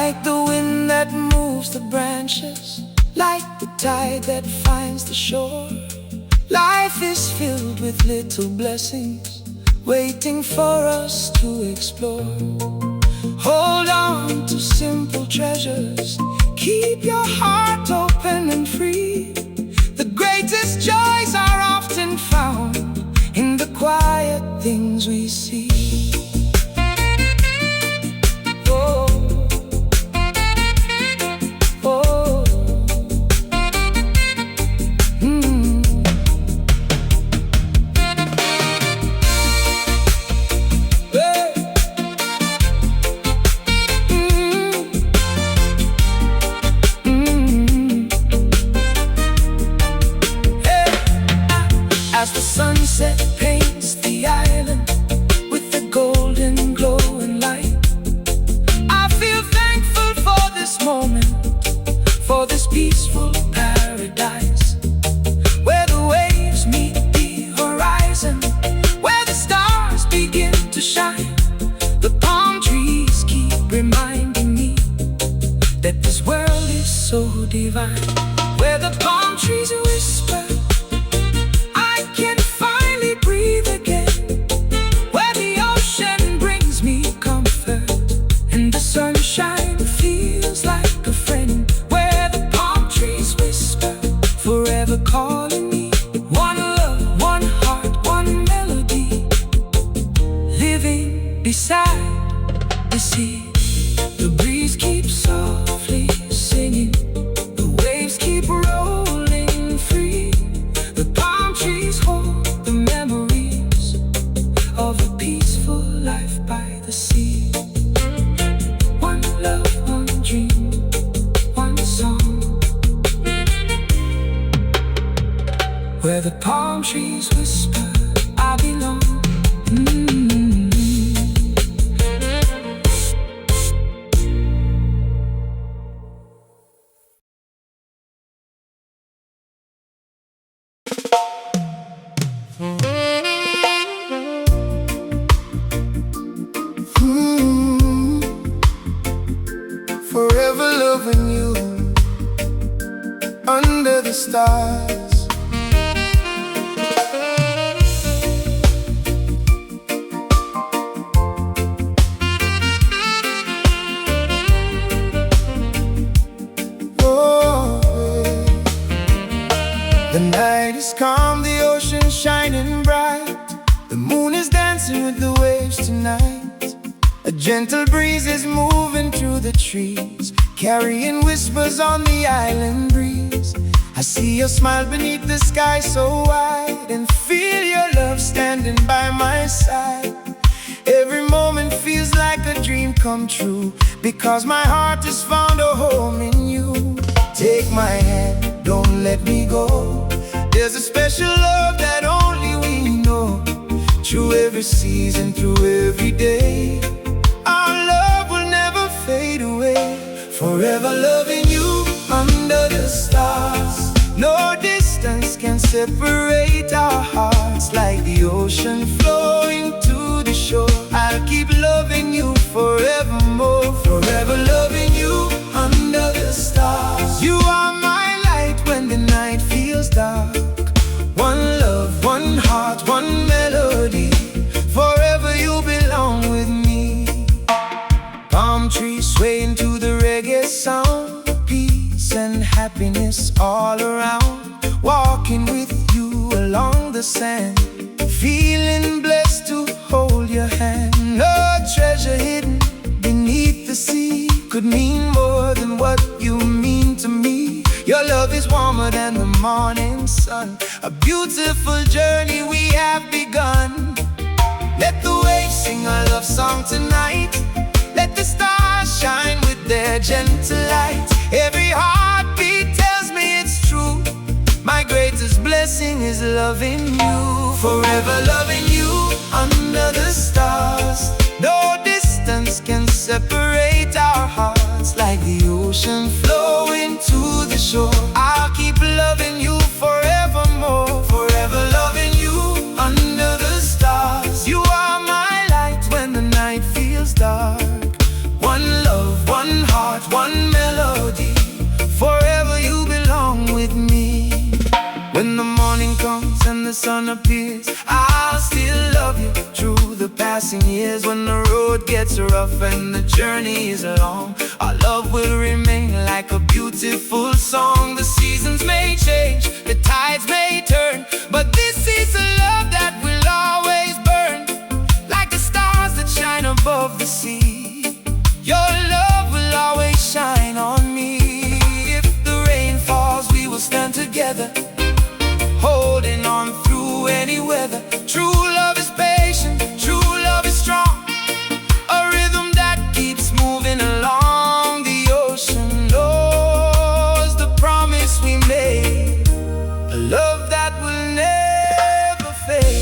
like the wind that moves the branches, like the tide that finds the shore. Life is filled with little blessings, waiting for us to explore. Hold on to simple treasures, keep your heart open and free. The greatest joys are often found in the quiet things we see. Oh, oh, hey. As the sunset paints the island with the golden glow and light, I feel thankful for this moment, for this peaceful paradise, where the waves meet the horizon, where the stars begin to shine. The palm trees keep reminding me that this world is so divine. Where the palm trees whisper, sunshine feels like a friend. Where the palm trees whisper, forever calling me. One love, one heart, one melody, living beside the sea. The breeze keeps softly singing, the waves keep rolling free. The palm trees hold the memories of a peaceful life by the sea. Where the palm trees whisper, I belong. Forever loving you under the stars. The night is calm, the ocean shining bright. The moon is dancing with the waves tonight. A gentle breeze is moving through the trees, carrying whispers on the island breeze. I see your smile beneath the sky so wide, and feel your love standing by my side. Every moment feels like a dream come true, because my heart has found a home in you. Take my hand, don't let me go. There's a special love that only we know. Through every season, through every day, our love will never fade away. Forever loving you under the stars. No distance can separate our hearts, like the ocean flowing to the shore. I'll keep loving you forevermore. Forever loving you under the stars. You are my light when the night feels dark. One love, one heart, one melody, forever you belong with me. Palm trees swaying to the reggae sound, peace and happiness all around. Walking with you along the sand, feeling blessed to hold your hand. No treasure hidden beneath the sea could mean more than what you mean to me. Your love is warmer than the morning sun, a beautiful journey we have begun. Let the waves sing a love song tonight. Let the stars shine with their gentle light. Every heartbeat tells me it's true. My greatest blessing is loving you. Forever loving you under the stars. No distance can separate our hearts, like the ocean flowing to the shore. I'll keep loving you forevermore. Forever loving you under the stars. You are my light when the night feels dark. One love, one heart, heart, one melody. Forever you belong with me. When the morning comes and the sun appears, I'll still love you through the passing years. When the road gets rough and the journey is long, our love will remain like a beautiful song. The seasons may change, the tides may turn, but this is a love that will always burn, like the stars that shine above the sea. Your love will always shine on me. If the rain falls, we will stand together, holding on through any weather. True love is patient, true love is strong, a rhythm that keeps moving along. The ocean knows the promise we made, a love that will never fade.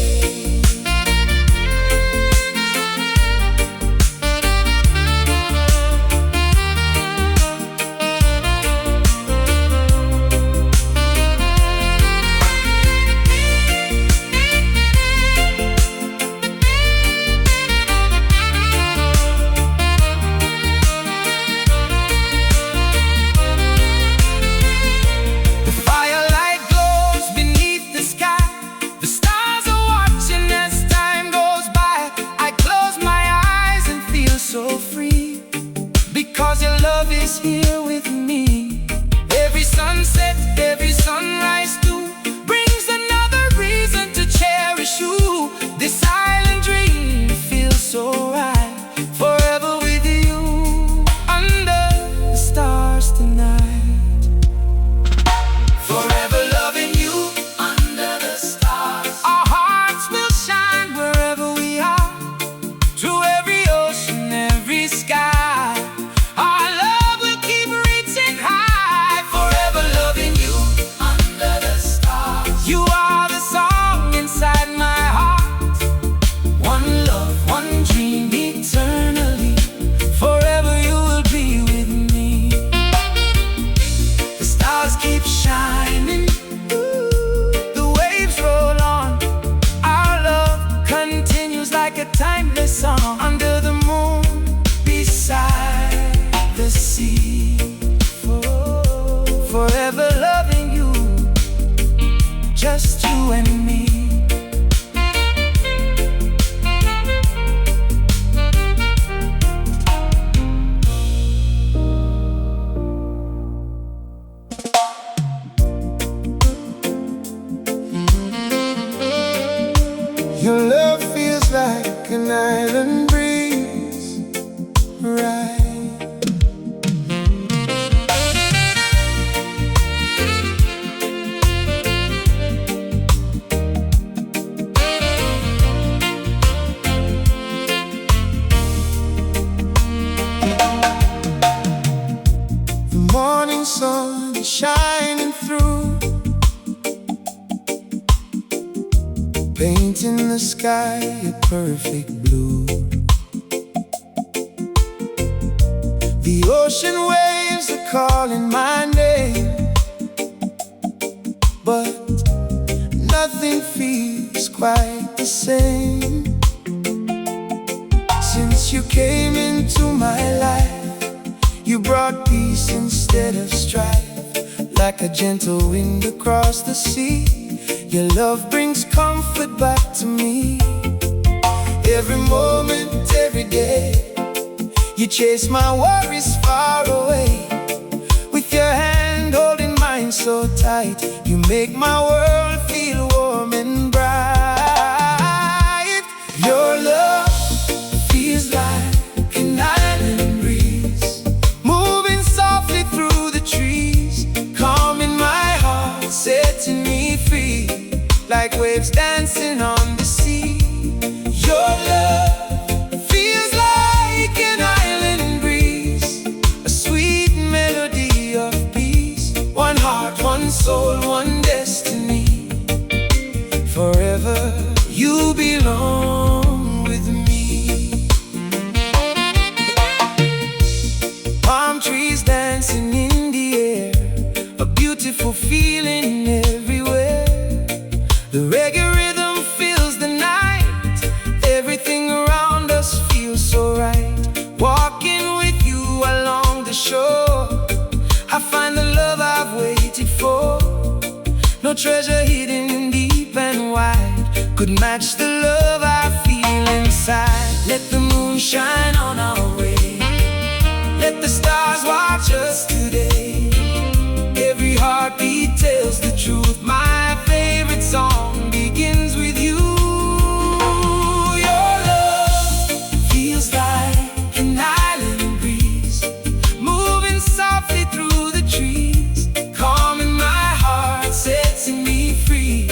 Because your love is here with me. Every sunset, every sunrise too, brings another reason to cherish you. This silent dream feels so right, forever with you, under the stars tonight. Forever loving you, under the stars. Our hearts will shine wherever we are, through every ocean, every sky. Keep shining, the waves roll on. Our love continues like a timeless song, under the moon, beside the sea. Forever loving you, just you and me. Your love feels like an island breeze, right? The morning sun is shining through, painting the sky a perfect blue. The ocean waves are calling my name, but nothing feels quite the same. Since you came into my life, you brought peace instead of strife, like a gentle wind across the sea. Your love brings comfort back to me. Every moment, every day, you chase my worries far away. With your hand holding mine so tight, you make my world feel warm and bright. Your love feels like an island breeze, moving softly through the trees, calming my heart, setting me free, like waves dancing on the sea. Your love feels like an island breeze, a sweet melody of peace. One heart, one soul, one destiny. Forever you belong with me. Palm trees dancing in the air, a beautiful feeling everywhere. The reggae rhythm fills the night, everything around us feels so right. Walking with you along the shore, No treasure hidden deep and wide could match the love I feel inside. Let the moon shine on our way, let the stars watch us today. Every heartbeat tells the truth. My favorite song begins with you. Your love feels like an island breeze, moving softly through the trees, calming my heart, setting me free,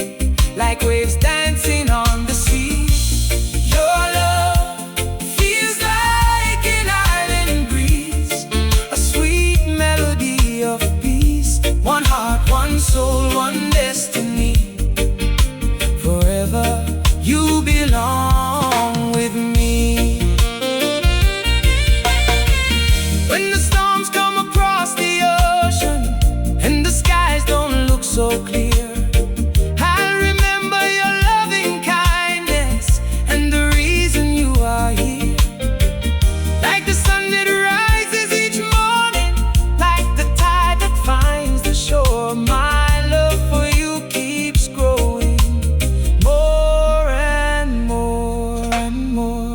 like waves dancing on the sea. Your love feels like an island breeze, a sweet melody of peace. One heart, one soul, one destiny. Forever you belong with me. When the storms come across the ocean and the skies don't look so clear, I'll remember your loving kindness and the reason you are here. Like the sun that rises each morning, like the tide that finds the shore, my love for you keeps growing more and more and more.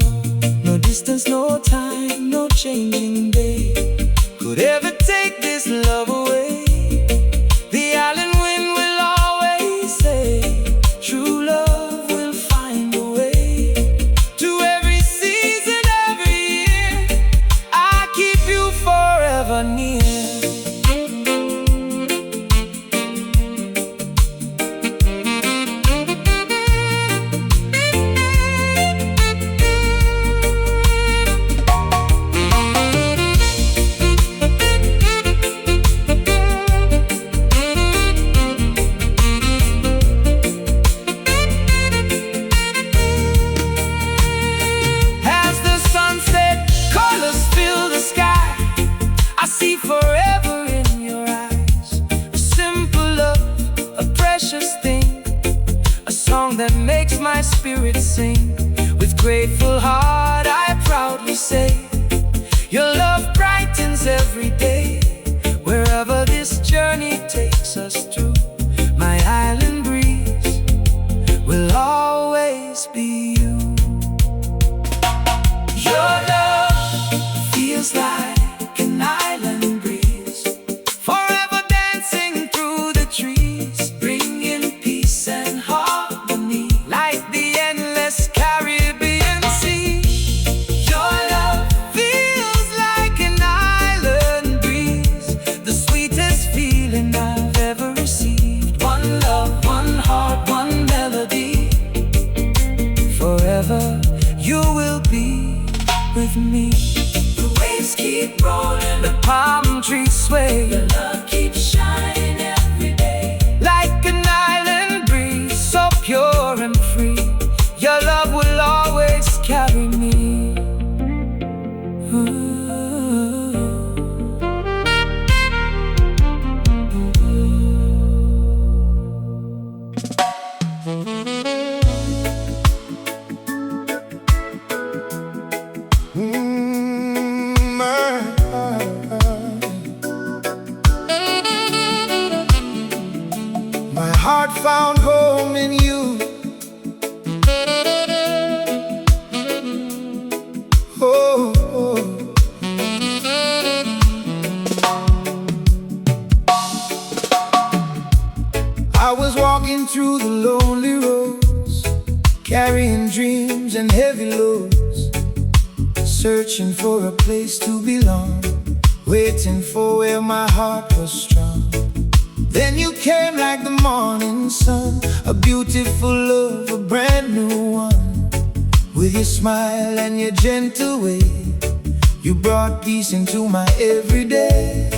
No distance, no time, no changing day could ever take this love away. The island wind will always say, true love will find a way. To every season, every year, I keep you forever near. As the sunset colors fill the sky, I see forever in your eyes. A simple love, a precious thing, a song that makes my spirit sing. With grateful heart I proudly say, your love brightens every day. Wherever this journey takes us to, my island breeze will always be you. Your love feels like an island breeze, forever dancing through the trees, bringing peace and harmony, like the endless Caribbean Sea. Your love feels like an island breeze, the sweetest feeling I've ever received. One love, one heart, one melody. Forever you will be with me. The waves keep rolling, the palm trees sway, your love keeps shining every day. Like an island breeze, so pure and free, your love will always carry me. Ooh. My heart found home in you. Oh, oh. I was walking through the lonely roads, carrying dreams and heavy loads, searching for a place to belong, waiting for where my heart was strong. Then you came like the morning sun, a beautiful love, a brand new one. With your smile and your gentle way, you brought peace into my everyday.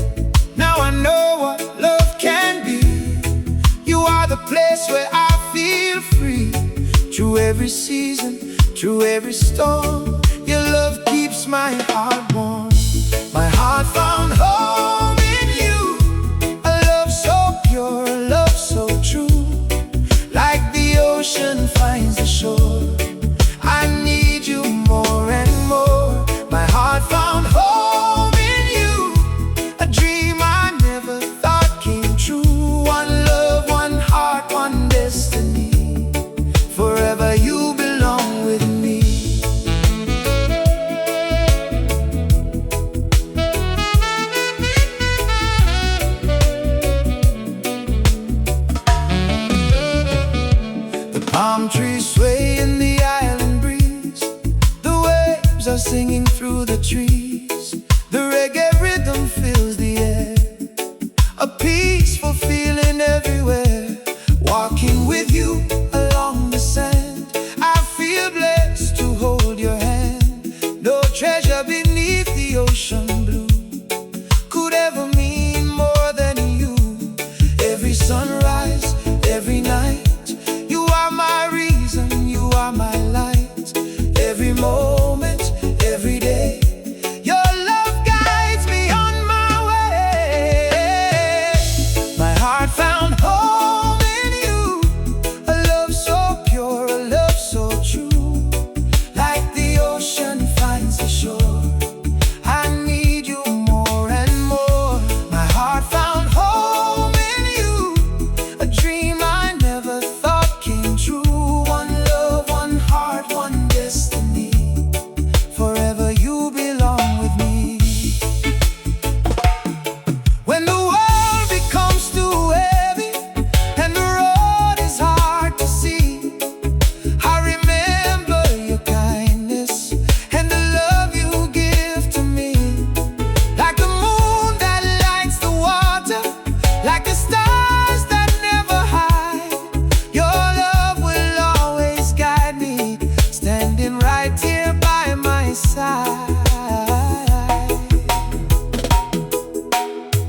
Now I know what love can be. You are the place where I feel free. Through every season, through every storm, your love keeps my heart warm. My heart found home in you, a love so pure, a love so true. Like the ocean finds the shore, I need you more and more. My heart found home in you, a dream I never thought came true. One love, one heart,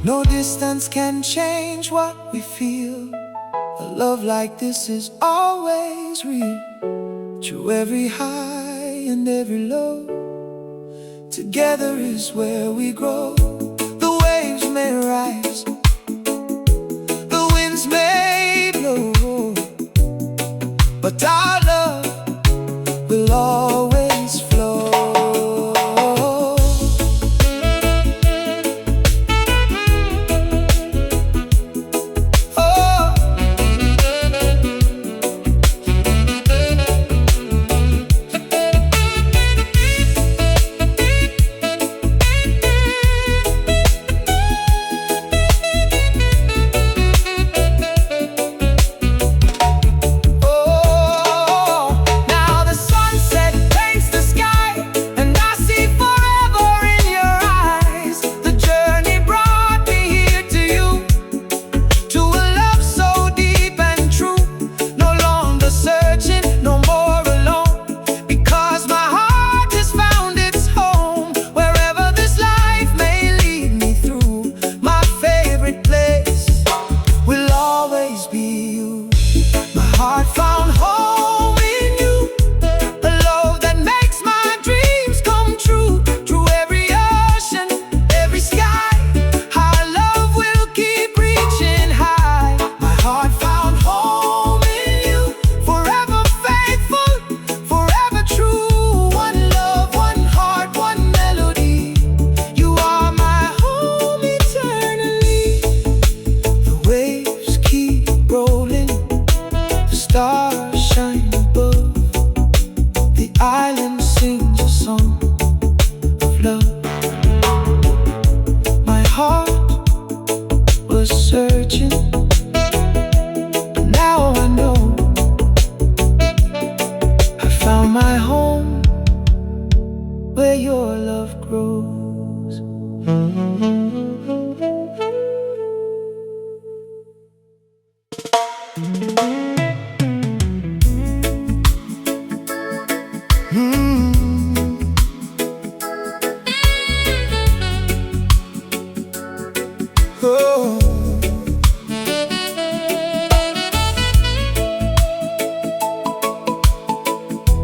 No distance can change what we feel. A love like this is always real. Through every high and every low, together is where we grow. The waves may rise, the winds may blow, but our love will always flow.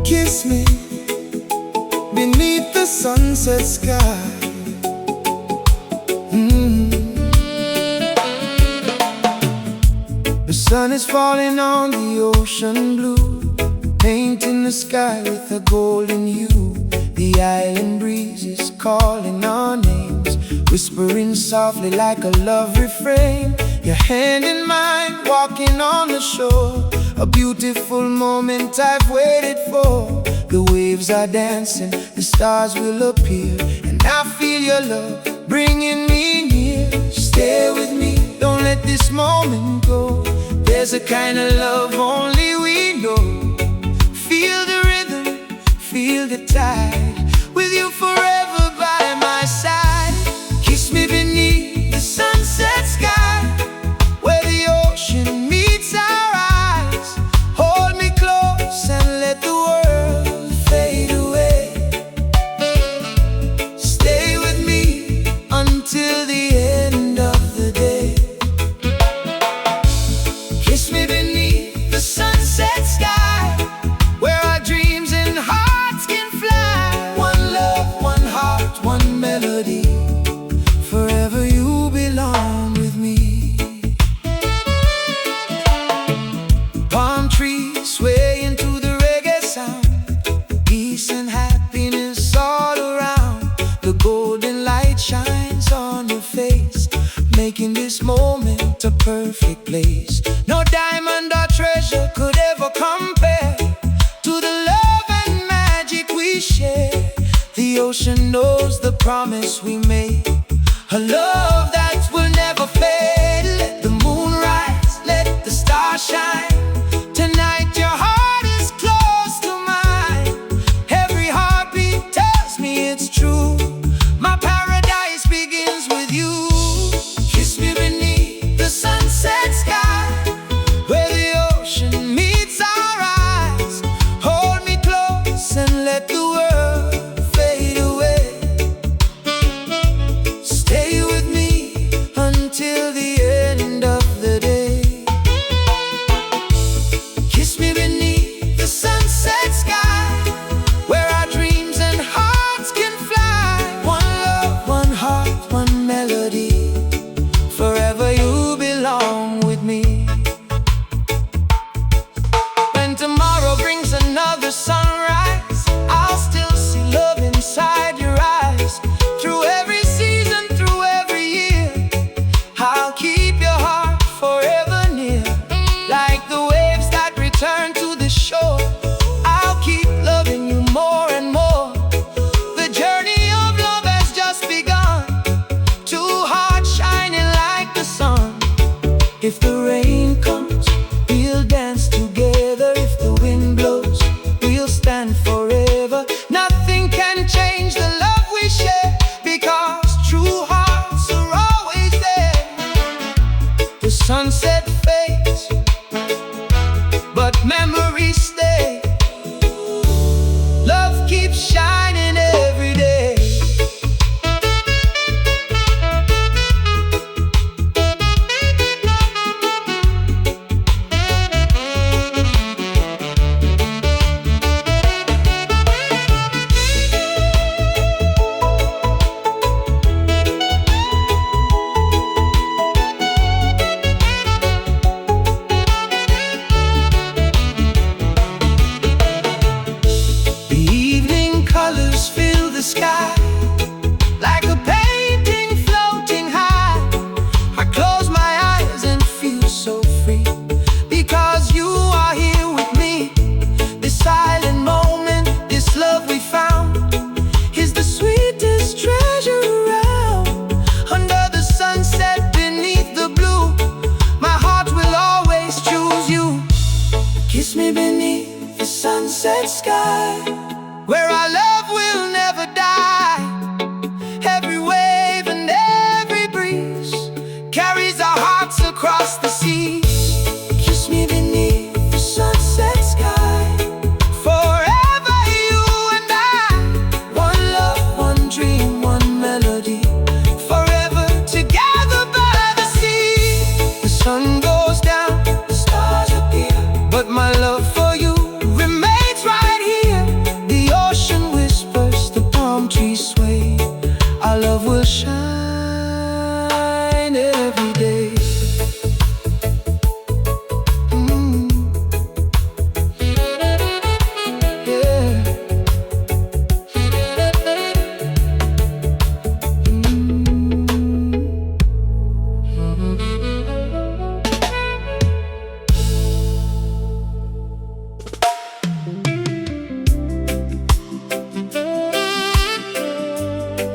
Kiss me beneath the sunset sky. The sun is falling on the ocean blue, painting the sky with a golden hue. The island breeze is calling our names, whispering softly like a love refrain. Your hand in mine, walking on the shore, a beautiful moment I've waited for. The waves are dancing, the stars will appear, and I feel your love bringing me near. Stay with me, don't let this moment go. There's a kind of love only we know. Feel the rhythm, feel the tide, with you forever by my side. Kiss me beneath the sunset sky, where the ocean meets our eyes. Hold me close and let the world fade away. Stay with me until the end of the day. Kiss me beneath the sunset sky, where our dreams and hearts can fly. One love, one heart, one melody, forever you belong with me. Palm trees swaying to the reggae sound, peace and happiness all around. The golden light shines on your face, making this moment a perfect place. No diamond or treasure could ever compare to the love and magic we share. The ocean knows the promise we made, a love that will never fade. Let the moon rise, let the stars shine. Tonight your heart is close to mine. Every heartbeat tells me it's true. My paradise begins with you. Kiss me beneath the sunset sky, where the ocean meets our eyes. Hold me close and let the world fade away. Stay with me If the rain comes, we'll dance together. If the wind blows, we'll stand forever. Nothing can change the love we share, because true hearts are always there. The sunset fades, but memories stay. Love keeps shining every day. Sky, like a painting floating high. I close my eyes and feel so free, because you are here with me. This silent moment, this love we found, is the sweetest treasure around. Under the sunset, beneath the blue, my heart will always choose you. Kiss me beneath the sunset sky, where our love will never die. Every wave and every breeze carries our hearts across the seas. Kiss me beneath the sunset sky, forever you and I. One love, one dream, one melody, forever together by the sea. The sun goes down, the stars appear, but my love for you remains right here. The ocean whispers, the palm trees sway. Our love will shine every day. Yeah.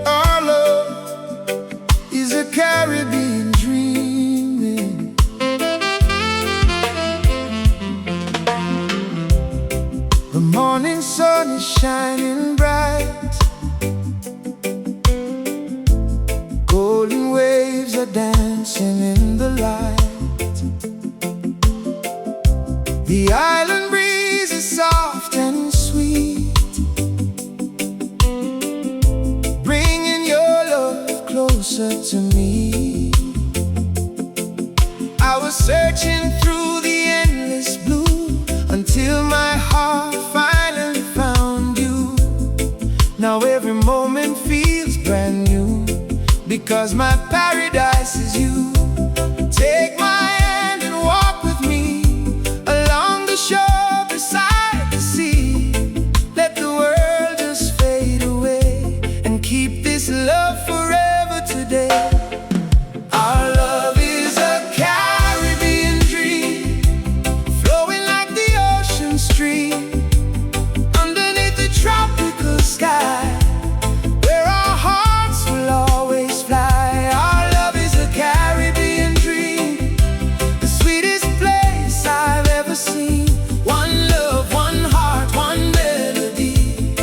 Our love is a Caribbean dreaming. The morning sun is shining bright, golden waves are dancing in the light. The island breeze is soft and sweet, bringing your love closer to me. I was searching through the endless blue until my heart finally found you. Now every moment feels brand new, because my paradise is you. Take my hand and walk with me along the shore beside the sea. Let the world just fade away and keep this love forever today. Our love is a Caribbean dream, flowing like the ocean stream, underneath the tropical sky, where our hearts will always fly. Our love is a Caribbean dream, the sweetest place I've ever seen. One love, one heart, one melody,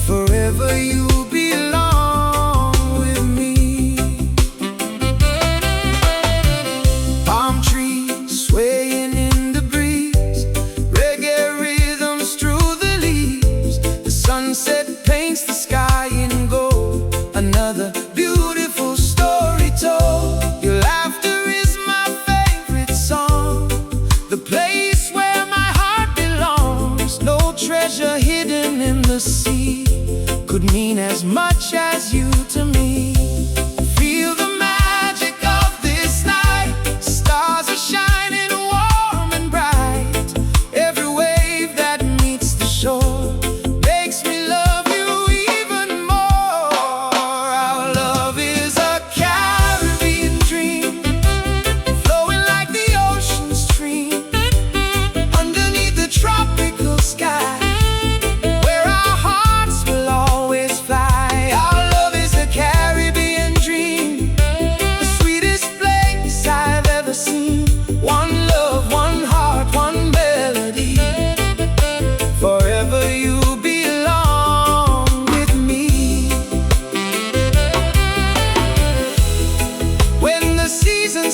forever you belong with me. Palm trees swaying in the breeze, reggae rhythms through the leaves. The sunset paints the sky in gold, another beautiful story told. Your laughter is my favorite song, the place where my heart belongs. No treasure hidden in the sea could mean as much as you to me. Feel the magic of this night, stars are shining warm and bright. Every wave that meets the shore makes me love you even more. Our love is a Caribbean dream, flowing like the ocean stream, underneath the tropical sky, where our hearts will always fly. Our love is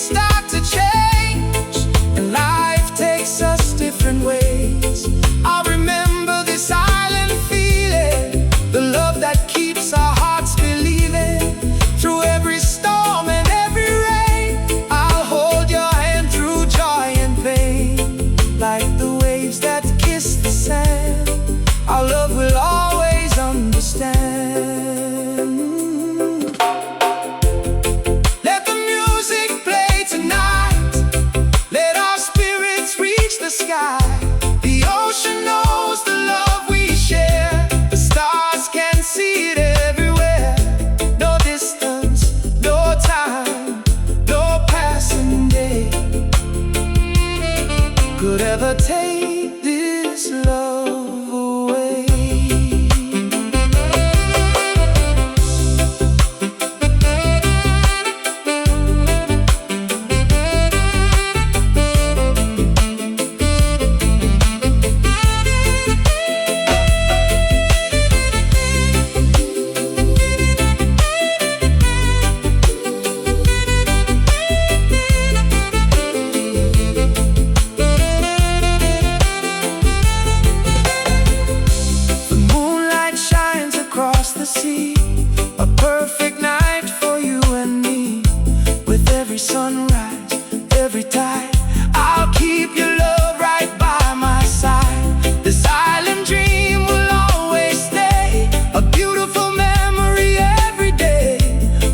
start to change, and life takes us different ways. I remember this island feeling, the love that keeps our hearts believing. Through every storm and every rain, I'll hold your hand through joy and pain. Like the waves that kiss the sand, our love will always understand. Let the music play tonight, let our spirits reach the sky. The ocean knows the love we share, the stars can see it everywhere. No distance, no time, no passing day could ever take this love away. The sea, a perfect night for you and me. With every sunrise, every tide, I'll keep your love right by my side. This island dream will always stay, a beautiful memory every day.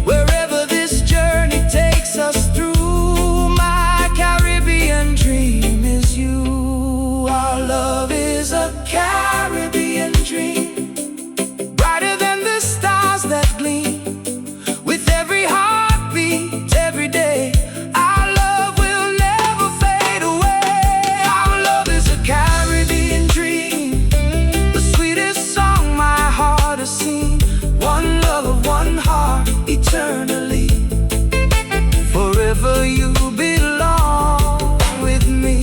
Wherever this journey takes us through, my Caribbean dream is you. Our love is a Caribbean dream, that gleam. With every heartbeat, every day, our love will never fade away. Our love is a Caribbean dream, the sweetest song my heart has seen. One love of one heart, eternally. Forever you belong with me.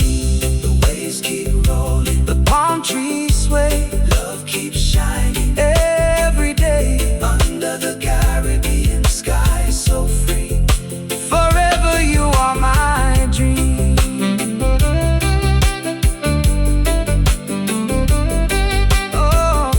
The waves keep rolling, the palm trees sway, love keeps shining every day. The Caribbean sky so free. Forever you are my dream. Oh.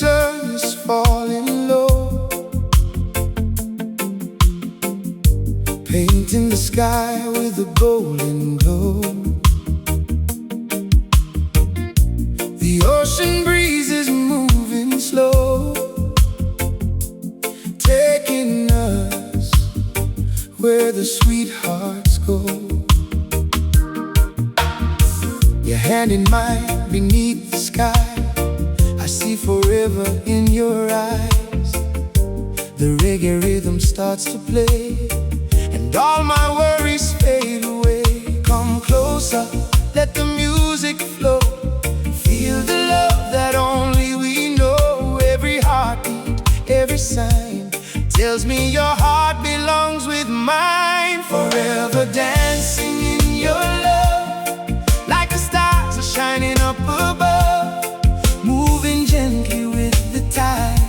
Sun is falling low, painting the sky with a golden glow. The ocean breeze is moving slow, taking us where the sweethearts go. Your hand in mine beneath the sky, I see forever in your eyes. The reggae rhythm starts to play, and all my worries fade away. Come closer, let the music flow. Feel the love that only we know. Every heartbeat, every sign tells me your heart belongs with mine. Forever dancing in your love, like the stars are shining up above, moving gently with the tide,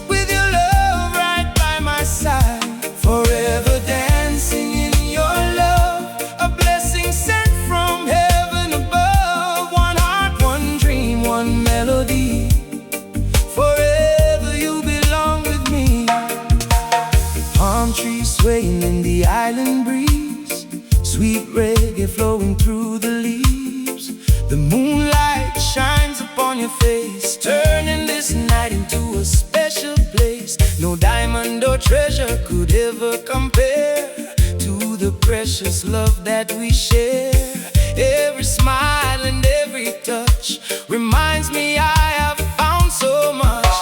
with your love right by my side. Forever dancing in your love, a blessing sent from heaven above. One heart, one dream, one melody. Forever you belong with me. Palm trees swaying in the island breeze, sweet reggae flowing through the leaves. The moonlight shines upon your face, turning this night into a special place. No diamond or treasure could ever compare to the precious love that we share. Every smile and every touch reminds me I have found so much.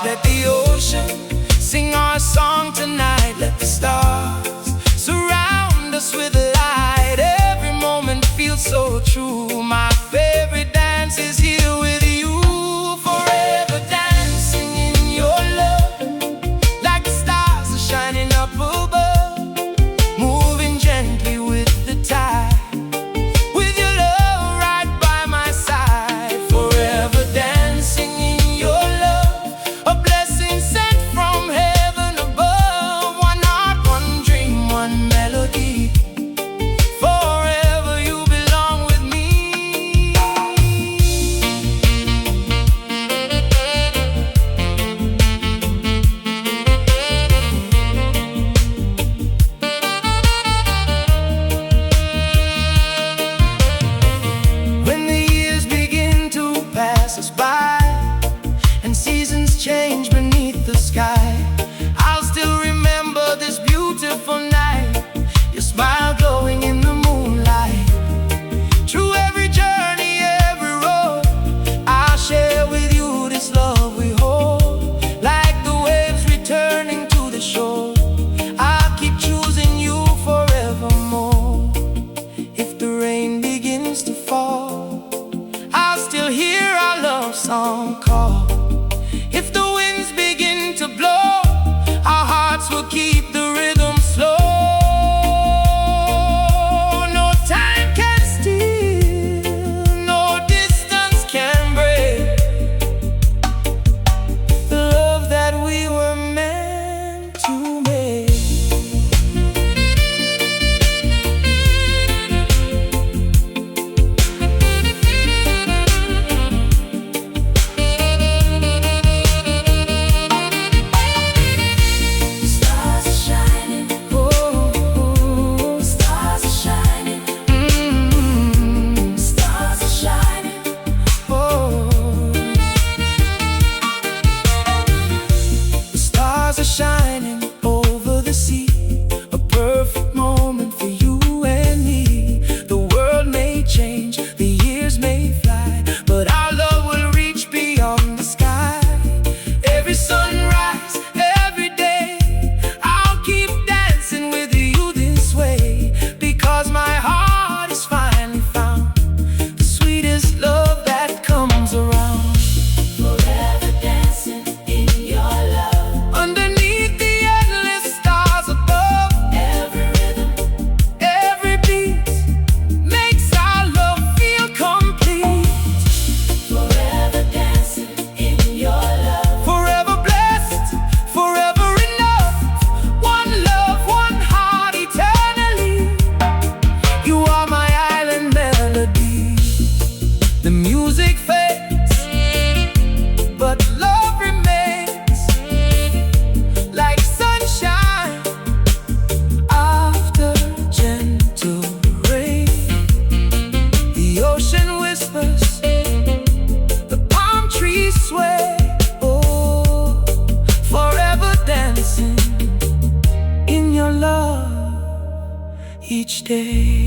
seasons change beneath the sky, I'll still remember this beautiful night. Your smile glowing in the moonlight. Through every journey, every road, I'll share with you this love we hold. Like the waves returning to the shore, I'll keep choosing you forevermore. If the rain begins to fall, I'll still hear our love song call. If the winds begin to blow, our hearts will keep the rhythm slow. No time can steal, no distance can break the love that we were meant to make. Shining over the sea, a perfect moment for you and me. The world may change, the years may fly, but our love will reach beyond the sky. Every sunrise, every day, I'll keep dancing with you this way, because my heart has finally found the sweetest love that comes around. Forever dancing in your love. The music fades, but love remains, like sunshine after gentle rain. The ocean whispers, the palm trees sway. Oh, forever dancing in your love each day.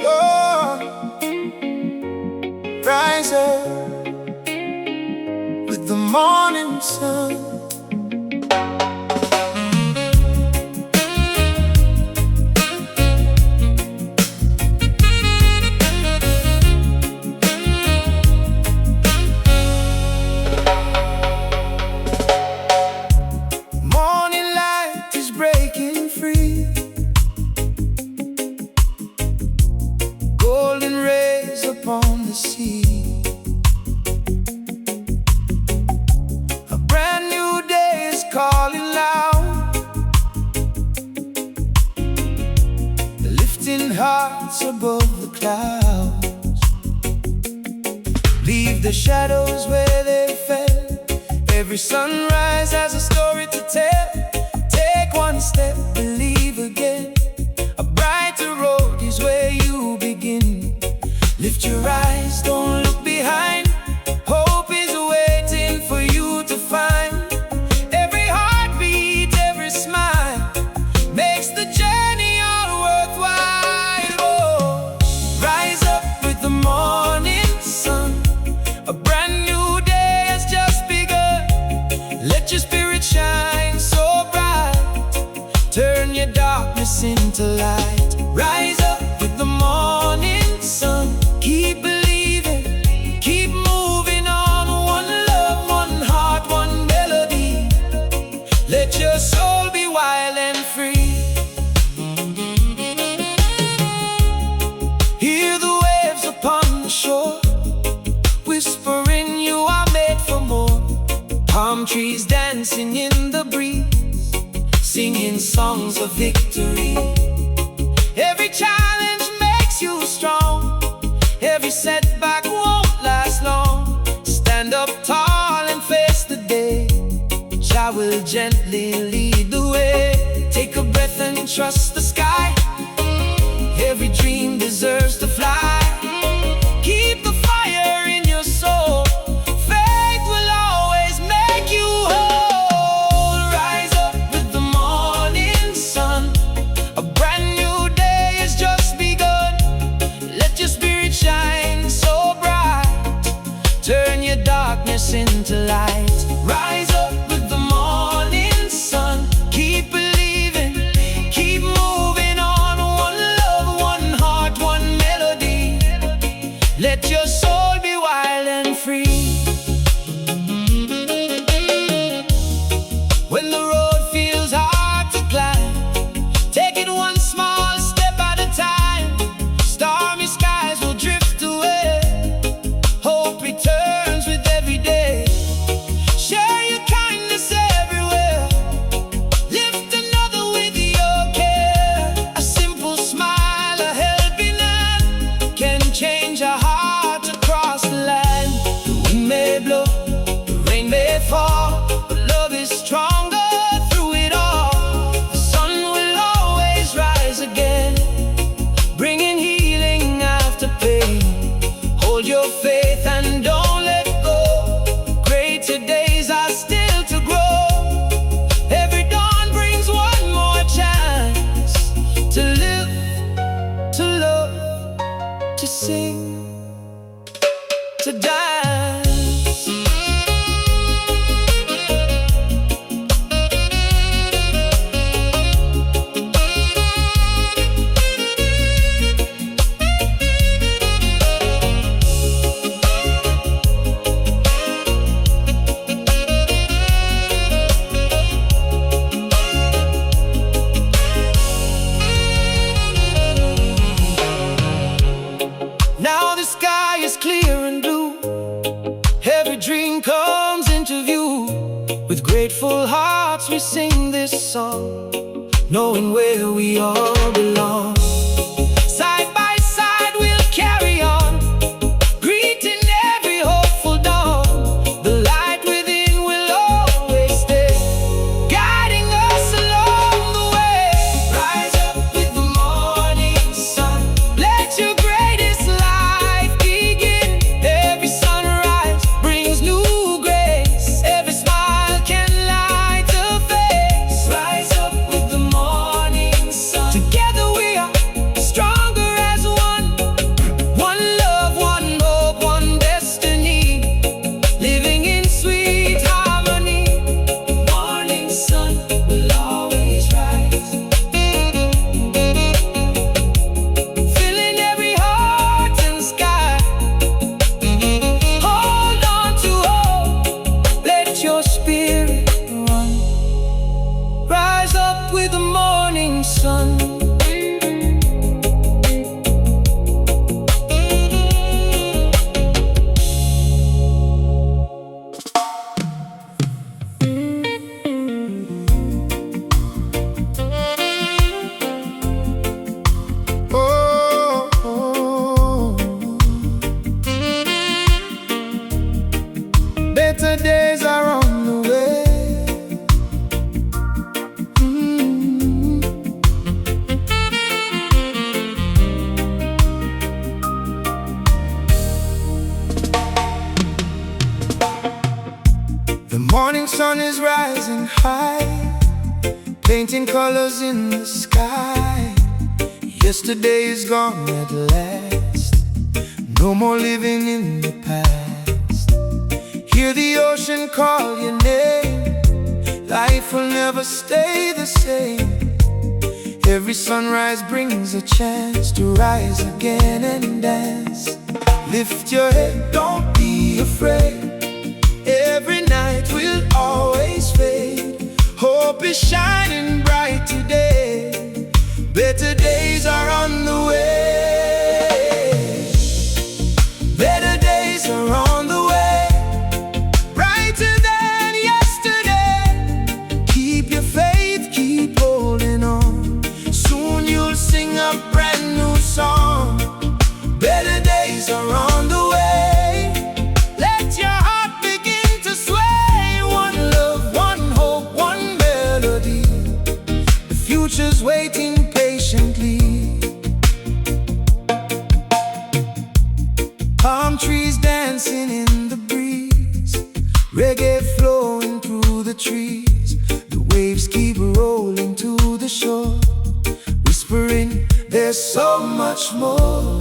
Oh, rise up with the morning sun. Upon the sea, a brand new day is calling loud, lifting hearts above the clouds. Leave the shadows where they fell. Every sunrise has a story to tell. Take one step, believe again. A brighter road is where you begin. Lift your eyes, don't look behind. Hope is waiting for you to find. Every heartbeat, every smile makes the journey all worthwhile. Oh, rise up with the morning sun. A brand new day has just begun. Let your spirit shine so bright. Turn your darkness into light. Rise up with the morning sun. Keep believing, keep moving on. One love, one heart, one melody. Let your soul be wild and free. Hear the waves upon the shore, whispering you are made for more. Palm trees dancing in the breeze, singing songs of victory. Every challenge makes you strong. Every setback won't last long. Stand up tall and face the day. Jah will gently lead the way. Take a breath and trust the sky. Every dream deserves to fly. Keep the fire in your soul. Faith will always make you whole. Rise up with the morning sun. A brand new day has just begun. Let your spirit shine so bright. Turn your darkness into light. Rise up with the morning sun. Keep believing, keep moving on. One love, one heart, one melody. Let your soul be wild and free. When the road feels hard to climb, take it one small step at a time. Stormy skies will drift away. Hope returns with every day. Share your kindness everywhere. Lift another with your care. A simple smile, a helping hand can change a heart across the land. The wind may blow, the rain may fall, but love is stronger through it all. The sun will always rise again, bringing healing after pain. Hold your faith and don't let go. Greater days are still to grow. Every dawn brings one more chance to live, to love, to sing, to dance. Now the sky is clear and blue. Every dream comes into view. With grateful hearts we sing this song, knowing where we all belong. Side by side we'll carry on, greeting every hopeful dawn. The light within will always stay, guiding us along the way. Rise up with the morning sun. Let your greatest life begin. Every sunrise brings new grace. Every smile can light the face. Rise up with the morning sun. Together we are sun is rising high, painting colors in the sky. Yesterday is gone at last, no more living in the past. Hear the ocean call your name, life will never stay the same. Every sunrise brings a chance to rise again and dance. Lift your head, don't be afraid. Every night will always fade. Hope is shining bright today. Better days are on the way. Better days are on the way. Brighter than yesterday. Keep your faith, keep holding on. Soon you'll sing a brand new song. Better days are on the way. Let your heart begin to sway. One love, one hope, one melody. The future's waiting patiently. Palm trees dancing in the breeze, reggae flowing through the trees. The waves keep rolling to the shore, whispering, there's so much more.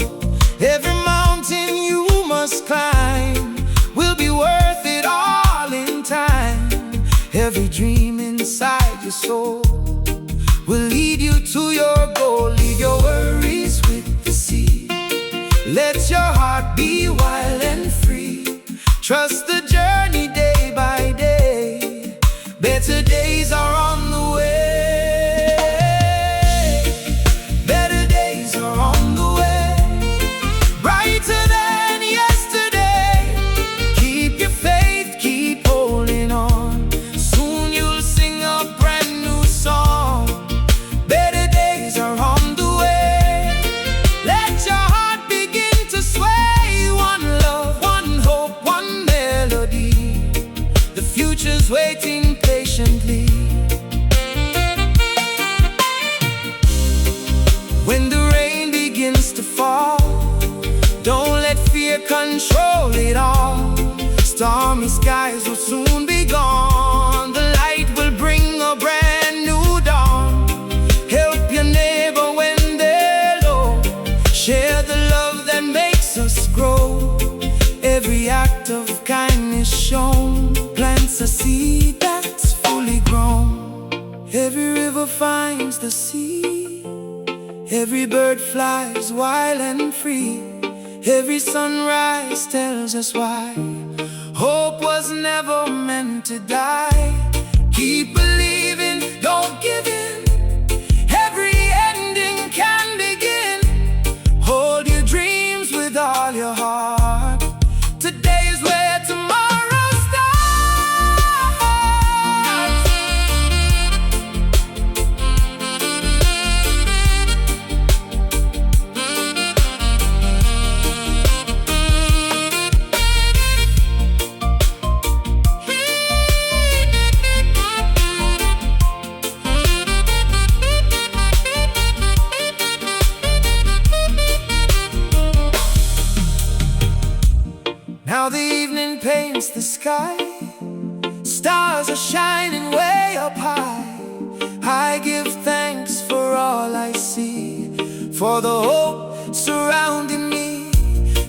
Every mountain you must climb will be worth it all in time. Every dream inside your soul will lead you to your goal. Leave your worries with the sea. Let your heart be wild and free. Trust the journey day by day. Better days are on the way. Better days are on the way. Brighter than yesterday. Keep your faith, keep holding on. Soon you'll sing a brand new song. Better days are on the way. Let your heart begin to sway. One love, one hope, one melody. The future's waiting patiently. When the rain begins to fall, don't let fear control it all. Stormy skies will soon be gone. The light will bring a brand new dawn. Help your neighbor when they're low. Share the love that makes us grow. Every act of kindness shown plants a seed that's fully grown. Every river finds the sea. Every bird flies wild and free. Every sunrise tells us why hope was never meant to die. Keep believing, don't give in. Every ending can begin. Hold your dreams with all your heart. Today is where tomorrow starts. Now the evening paints the sky. Stars are shining way up high. I give thanks for all I see, for the hope surrounding me.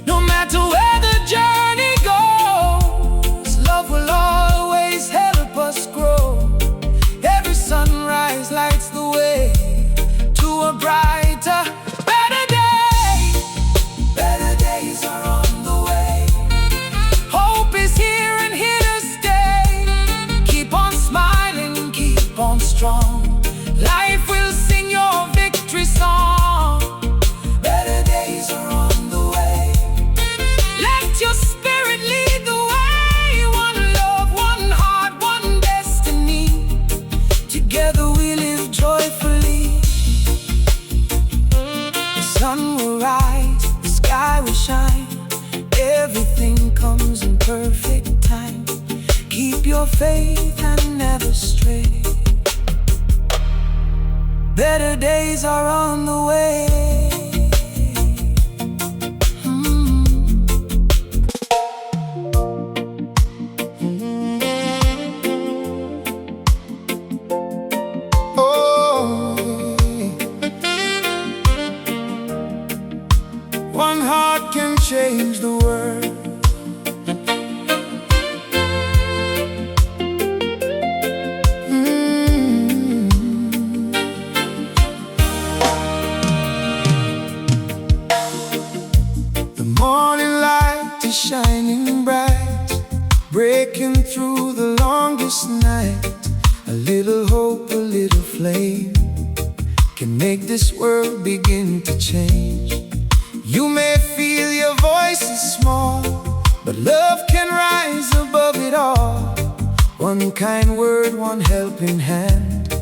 No matter where the journey goes, love will always help us grow. Every sunrise lights the way to a brighter, better day. Better days are on the way. Hope is here and here to stay. Keep on smiling, keep on strong. Life will sing your victory song. Better days are on the way. Let your spirit lead the way. One love, one heart, one destiny. Together we live joyfully. The sun will rise, the sky will shine. Everything comes in perfect time. Keep your faith and never stray. Better days are on the way. One heart can change the world. The morning light is shining bright, breaking through the longest night. A little hope, a little flame can make this world begin to change. You may feel your voice is small, but love can rise above it all. One kind word, one helping hand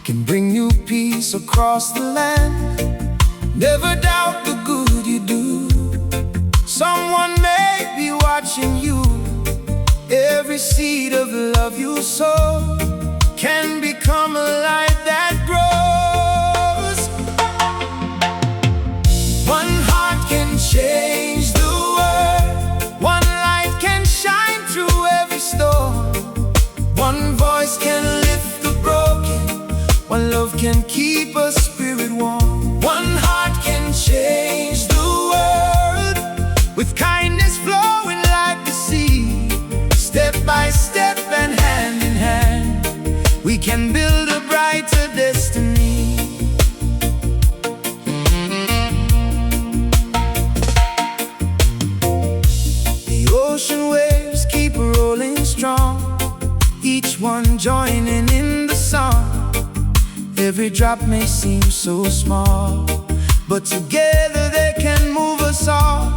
can bring new peace across the land. Never doubt the good you do. Someone may be watching you. Every seed of love you sow can become a light that grows. One heart can change the world. One light can shine through every storm. One voice can lift the broken. One love can keep a spirit warm. One heart can change the world, with kindness flowing like the sea. Step by step and hand in hand, we can build a brighter destiny. The ocean waves keep rolling strong, each one joining in the song. Every drop may seem so small, but together they can move us all.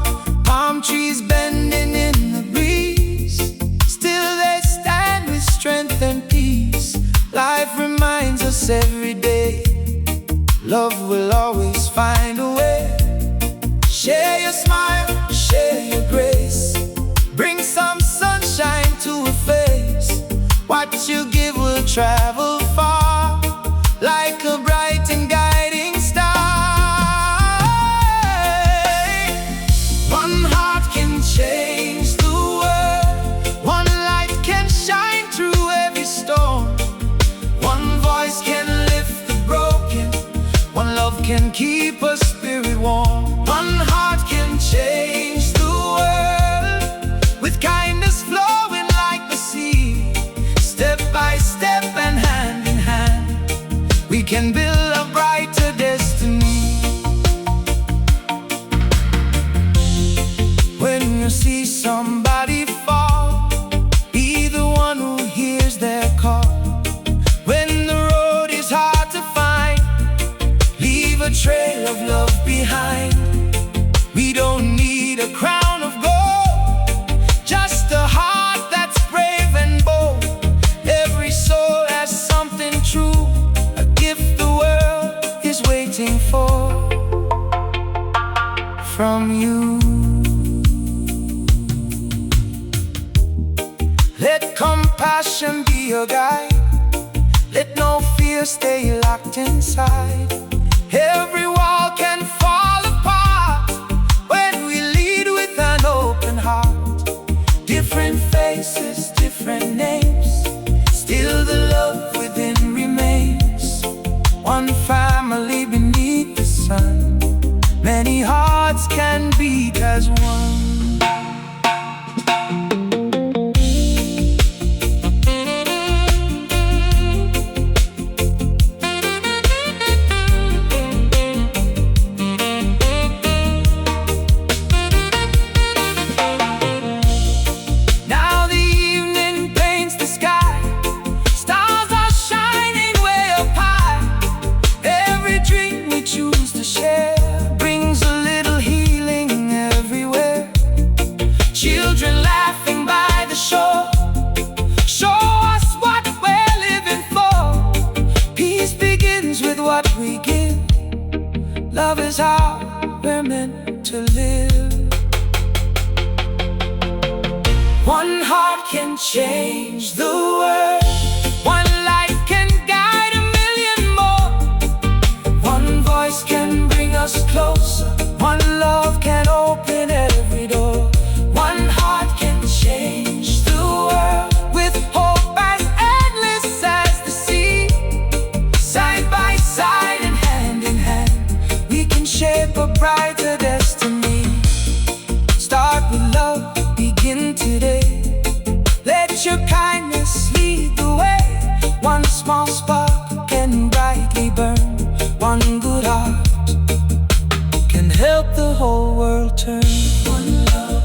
Palm trees bending in the breeze, still they stand with strength and peace. Life reminds us every day, love will always find a way. Share your smile, share your grace, bring some sunshine to a face. What you give will travel far, like a bright and guiding star. One heart can change the world. One light can shine through every storm. One voice can lift the broken. One love can keep a spirit warm. One heart can change the world, with kindness flowing like the sea. Step by step and hand in hand, we can build a brighter destiny. When you see somebody fall, be the one who hears their call. When the road is hard to find, leave a trail of love behind. We don't need a crown of gold, just a heart that's brave and bold. Every soul has something true, a gift the world is waiting for from you. Let compassion be your guide. Let no fear stay locked inside. Every wall can fall apart when we lead with an open heart. Different faces, different names, still the love within remains. One family beneath the sun, many hearts can beat as one. Children laughing by the shore, show us what we're living for. Peace begins with what we give. Love is how we're meant to live. One heart can change the world. One light can guide a million more. One voice can bring us closer. One love can open every door. One heart can change the world, with hope as endless as the sea. Side by side and hand in hand, we can shape a brighter destiny. small spark can brightly burn. One good heart can help the whole world turn. One love,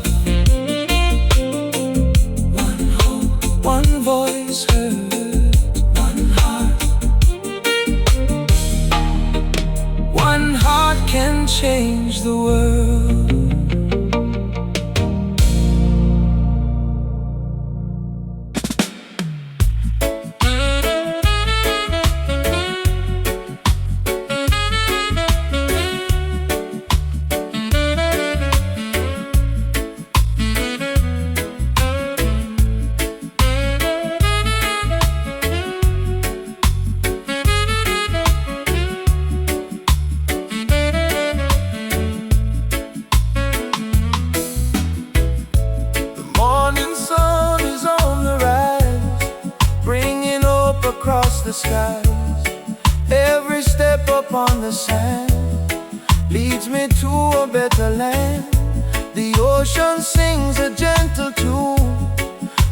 one hope, one voice heard, one heart. One heart can change the world. Across the skies, every step upon the sand leads me to a better land. The ocean sings a gentle tune,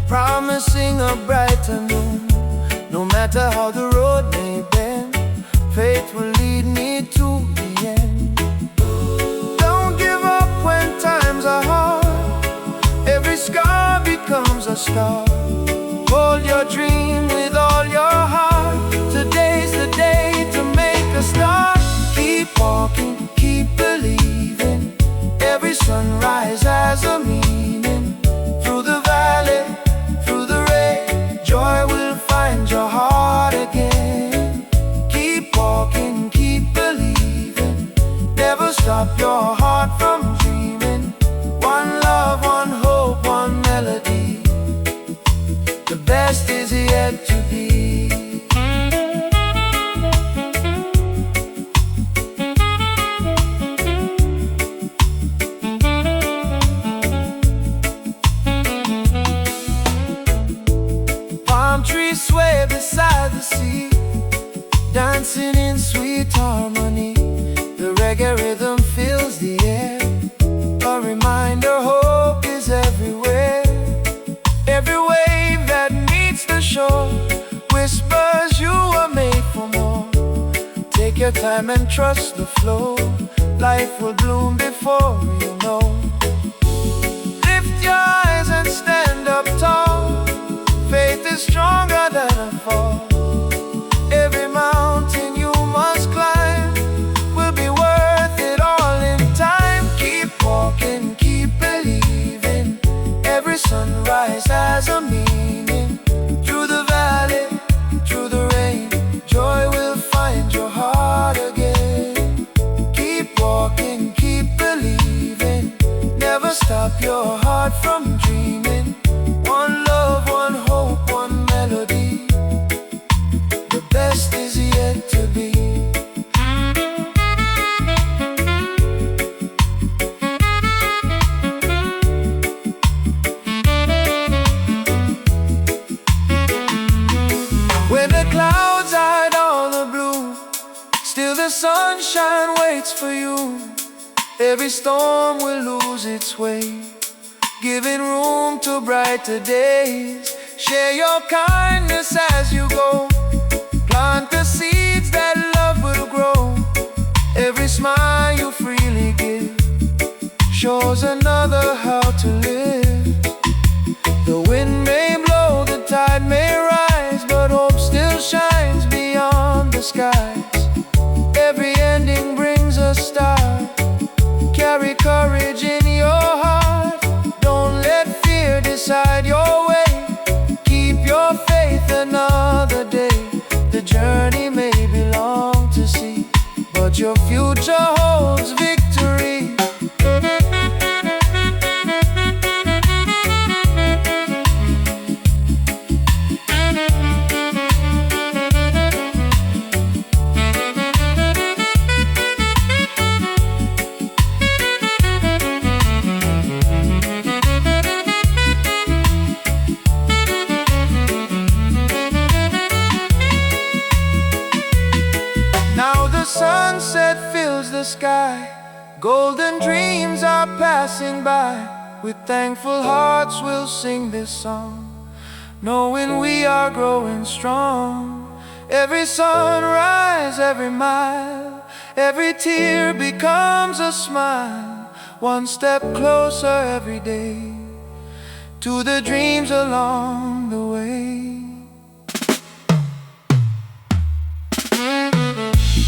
promising a brighter noon. No matter how the road may bend, faith will lead me to the end. Don't give up when times are hard, every scar becomes a star. Hold your dream with all your heart. Today's the day to make a start. Keep walking, keep believing. Every sunrise has a meaning. Through the valley, through the rain, joy will find your heart again. Keep walking, keep believing. Never stop your heart from dreaming. One love, one hope, one melody. The best is yet to be. Palm trees sway beside the sea, dancing in sweet harmony. The reggae rhythm fills the air, a reminder hope is everywhere. Every wave that meets the shore whispers you are made for more. Take your time and trust the flow. Life will bloom before you know. Lift your eyes and stand up tall. Faith is stronger than a fall. Every mountain you must climb will be worth it all in time. Keep walking, keep believing. Every sunrise has a meaning. Through the valley, through the rain, joy will find your heart again. Keep walking, keep believing. Never stop your heart from dreaming. One love, one hope, one melody. The best is yet to be. When the clouds hide all the blue, still the sunshine waits for you. Every storm will lose its way, giving room to brighter days. Share your kindness as you go. Plant the seeds that love will grow. Every smile you freely give shows another how to live. The wind may blow, the tide may rise, but hope still shines beyond the skies. Every ending brings a start. Carry courage in your heart. Don't let fear decide your way. Keep your faith another day. The journey may be long to see, but your future holds victory. Sunset fills the sky. Golden dreams are passing by. With thankful hearts we'll sing this song, knowing we are growing strong. Every sunrise, every mile, every tear becomes a smile. One step closer every day to the dreams along the way.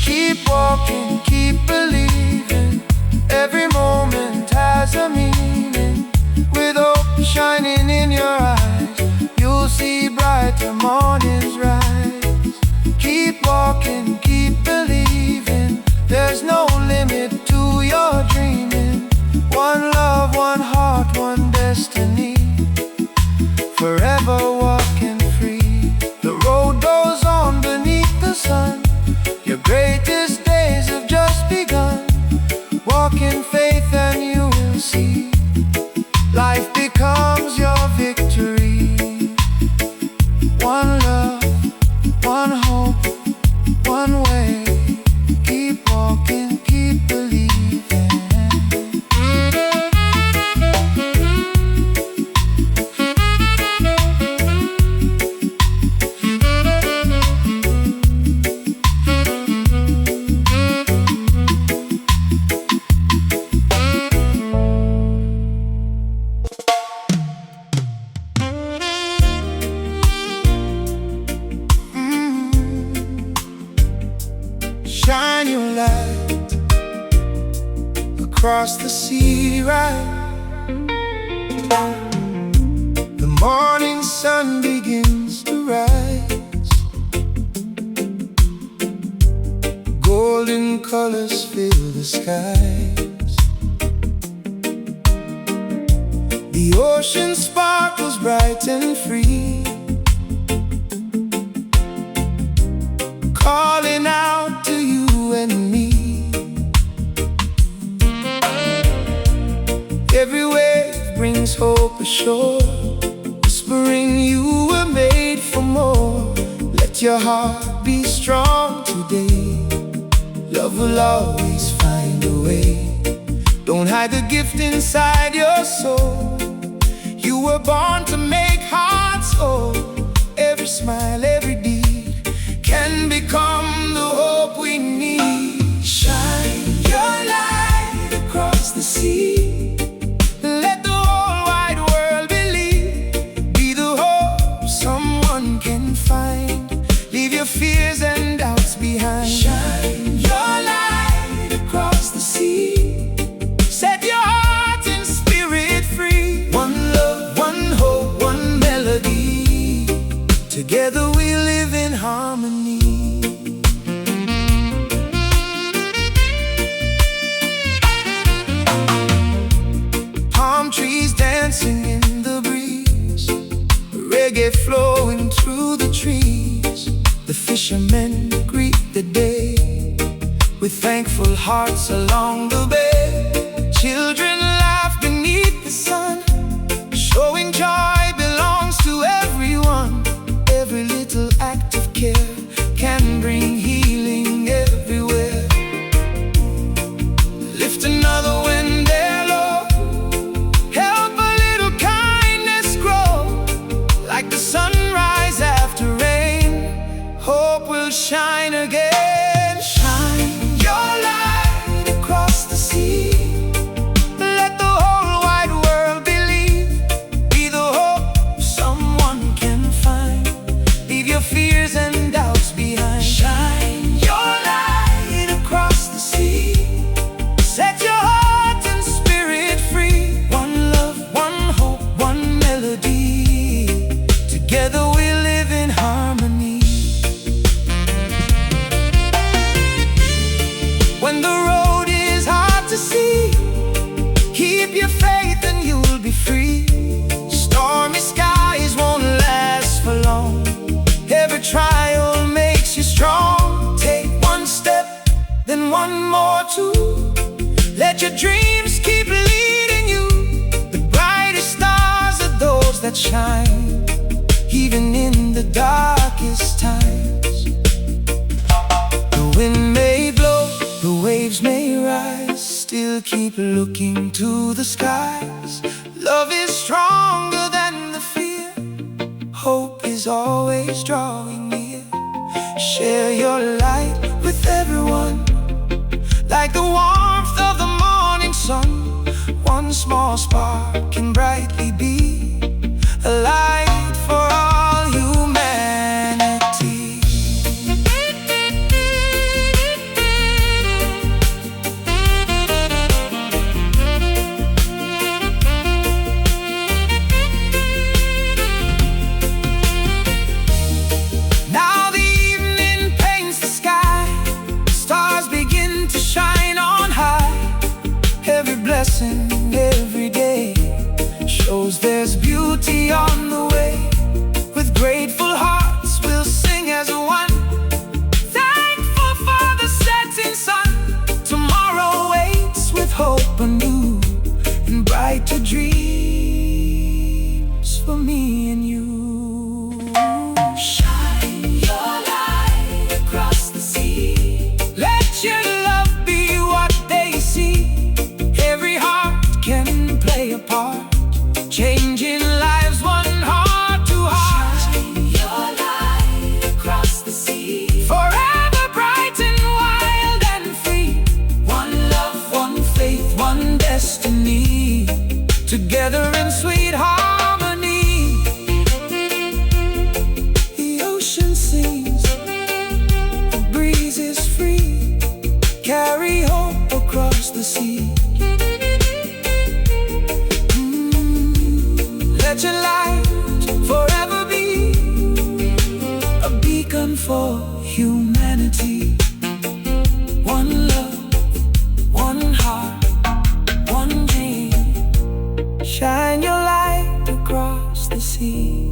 Keep walking, keep believing. Every moment has a meaning. With hope shining in your eyes, you'll see brighter mornings rise. Keep walking, keep believing. There's no limit to your dreaming. One love, one heart, one destiny. Forever walking free. The road goes on beneath the sun. Your greatest days have just begun. Walk in faith and you will see. Life becomes your victory. One love, one hope, one way. Keep walking, keep believing. Shine your light across the sea, right? The morning sun begins to rise. Golden colors fill the skies. The ocean sparkles bright and free, calling out to you and me. Every wave brings hope ashore, whispering you were made for more. Let your heart be strong today. Love will always find a way. Don't hide the gift inside your soul. You were born to make hearts whole. Every smile, every deed can become the hope we need. Shine your light across the sea. Let the whole wide world believe. Be the hope someone can find. Leave your fears and doubts behind. Shine your light across the sea. Set your heart and spirit free. One love, one hope, one melody. Together we live in harmony. Palm trees dancing in the breeze, reggae flowing through the trees. The fishermen greet the day with thankful hearts along the bay. Children laugh beneath the sun, showing joy belongs to everyone. Every little act of care can bring healing everywhere. Lift another when they're low. Help a little kindness grow. Like the sunrise after rain, hope will shine again. Shine your light across the sea. Let the whole wide world believe. Be the hope someone can find. Leave your fears and doubts behind. Shine your light across the sea. Set your heart and spirit free. One love, one hope, one melody. Together we live in harmony. When the road is hard to see, keep your faith and you'll be free. Stormy skies won't last for long. Every trial makes you strong. Take one step, then one more too. Let your dreams keep leading you. The brightest stars are those that shine, even in the darkest times. The wind may blow, the waves may rise, still keep looking to the skies. Love is stronger than the fear. Hope is always drawing near. Share your light with everyone, like the warmth of the morning sun. One small spark can brightly be a light for all humanity. Now the evening paints the sky, stars begin to shine on high. Every blessing, every day shows there's beauty on the way. With grateful hearts we'll sing as one, thankful for the setting sun. Tomorrow waits with hope anew and brighter dreams for me and you. Shine your light across the sea. Let your love be what they see. Every heart can play a part, changing lives one heart to heart. Shine your light across the sea, forever bright and wild and free. One love, one faith, one destiny, together in sweet harmony. The ocean sings, the breeze is free. Carry hope across the sea. Let your light forever be a beacon for humanity. One love, one heart, one dream. Shine your light across the sea.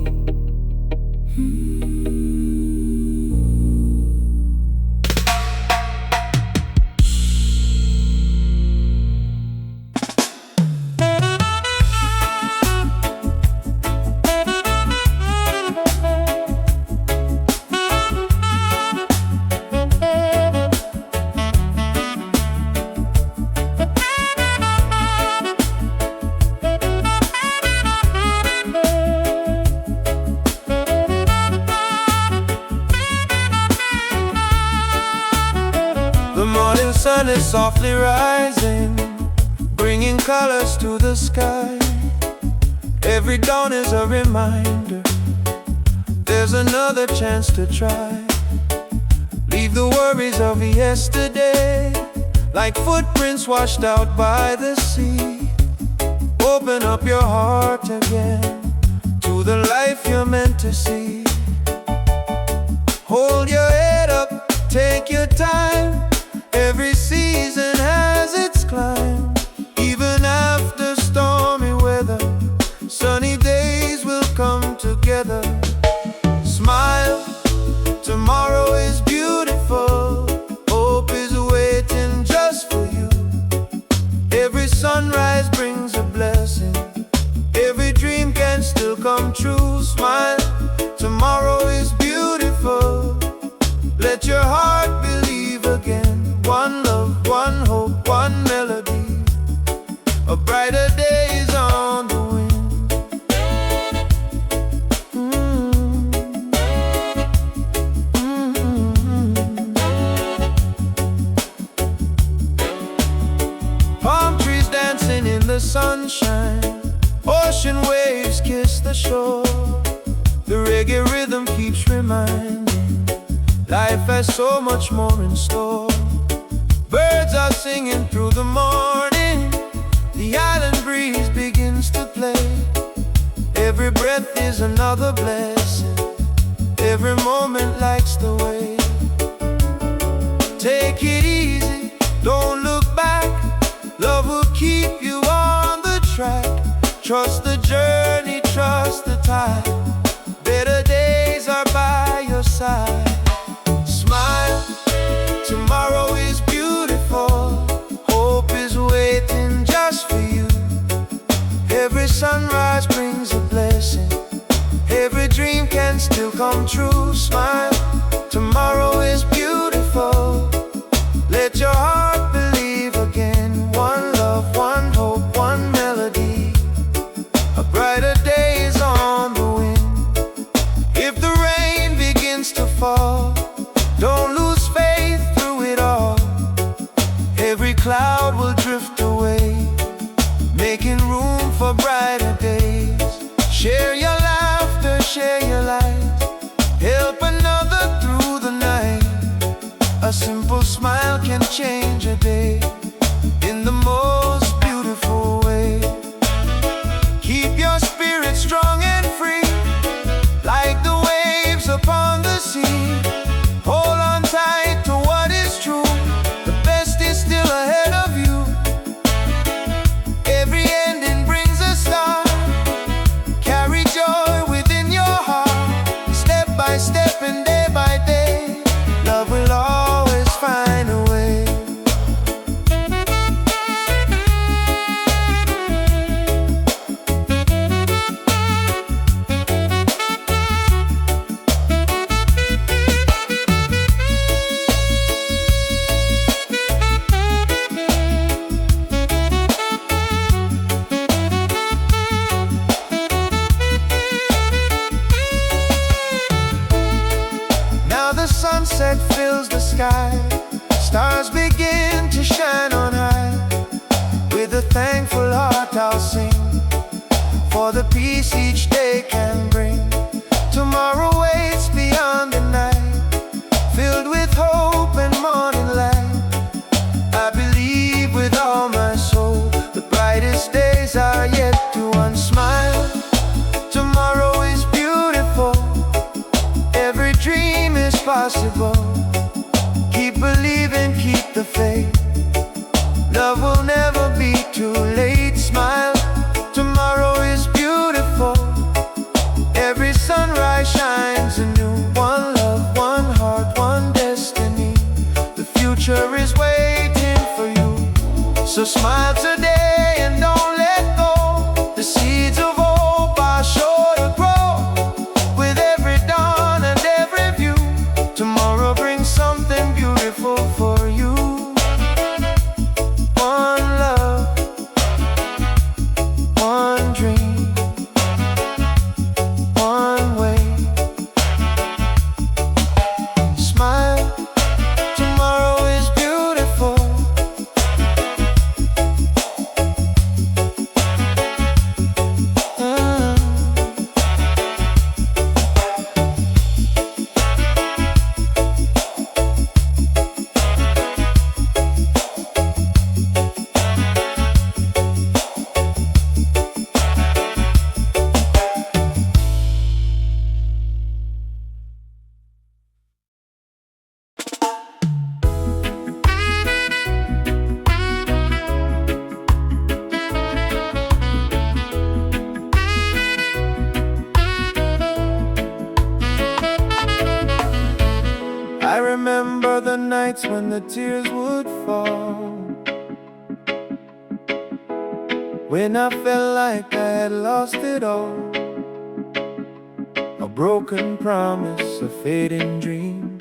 The morning sun is softly rising, bringing colors to the sky. Every dawn is a reminder, there's another chance to try. Leave the worries of yesterday, like footprints washed out by the sea. Open up your heart again to the life you're meant to see. Hold your head up, take your time. Every season has its climb. Even after stormy weather, sunny days will come together. Smile, tomorrow is beautiful. Hope is waiting just for you. Every sunrise brings a blessing. Every dream can still come true. Smile, tomorrow is beautiful. Let your heart believe again. One love, one hope, one melody. A brighter day is on the wind. Palm trees dancing in the sunshine, ocean waves kiss the shore. The reggae rhythm keeps reminding life has so much more in store. Birds are singing through the morning, the island breeze begins to play. Every breath is another blessing, every moment lights the way. Take it easy, don't look back. Love will keep you on the track. Trust the journey, trust the tide. Better days are by your side. Smile, tomorrow is beautiful. Hope is waiting just for you. Every sunrise brings a blessing. Every dream can still come true. Smile, tomorrow is beautiful. Let your heart believe again. One love, one hope, one melody. A brighter day is on the wind. If the rain begins to fall, for brighter days. Share your laughter, share your light. Help another through the night. A simple smile can change a day in the most beautiful way. Keep your spirit strong and free, like the waves upon the sea. Hold on tight to what is true. The best is still ahead of you. Every ending brings a start. Carry joy within your heart. Step by step and day by day, love will always find a way. Now the sunset fills the sky. Stars begin to shine on high. With a thankful heart I'll sing for the peace each day can bring. Tomorrow waits beyond the night, filled with hope and morning light. I believe with all my soul the brightest days are yet to unsmile. Tomorrow is beautiful, every dream is possible. Keep believing, keep the faith. Love will never be too late. Smile, tomorrow is beautiful. Every sunrise shines anew. One love, one heart, one destiny. The future is waiting for you. So smile today and don't let go. The seeds of hope are sure to grow. With every dawn and every view, tomorrow brings something beautiful for you. One love, one dream, one way. Smile, tomorrow is beautiful. I remember the nights when the tears would fall, when I felt like I had lost it all. A broken promise, a fading dream.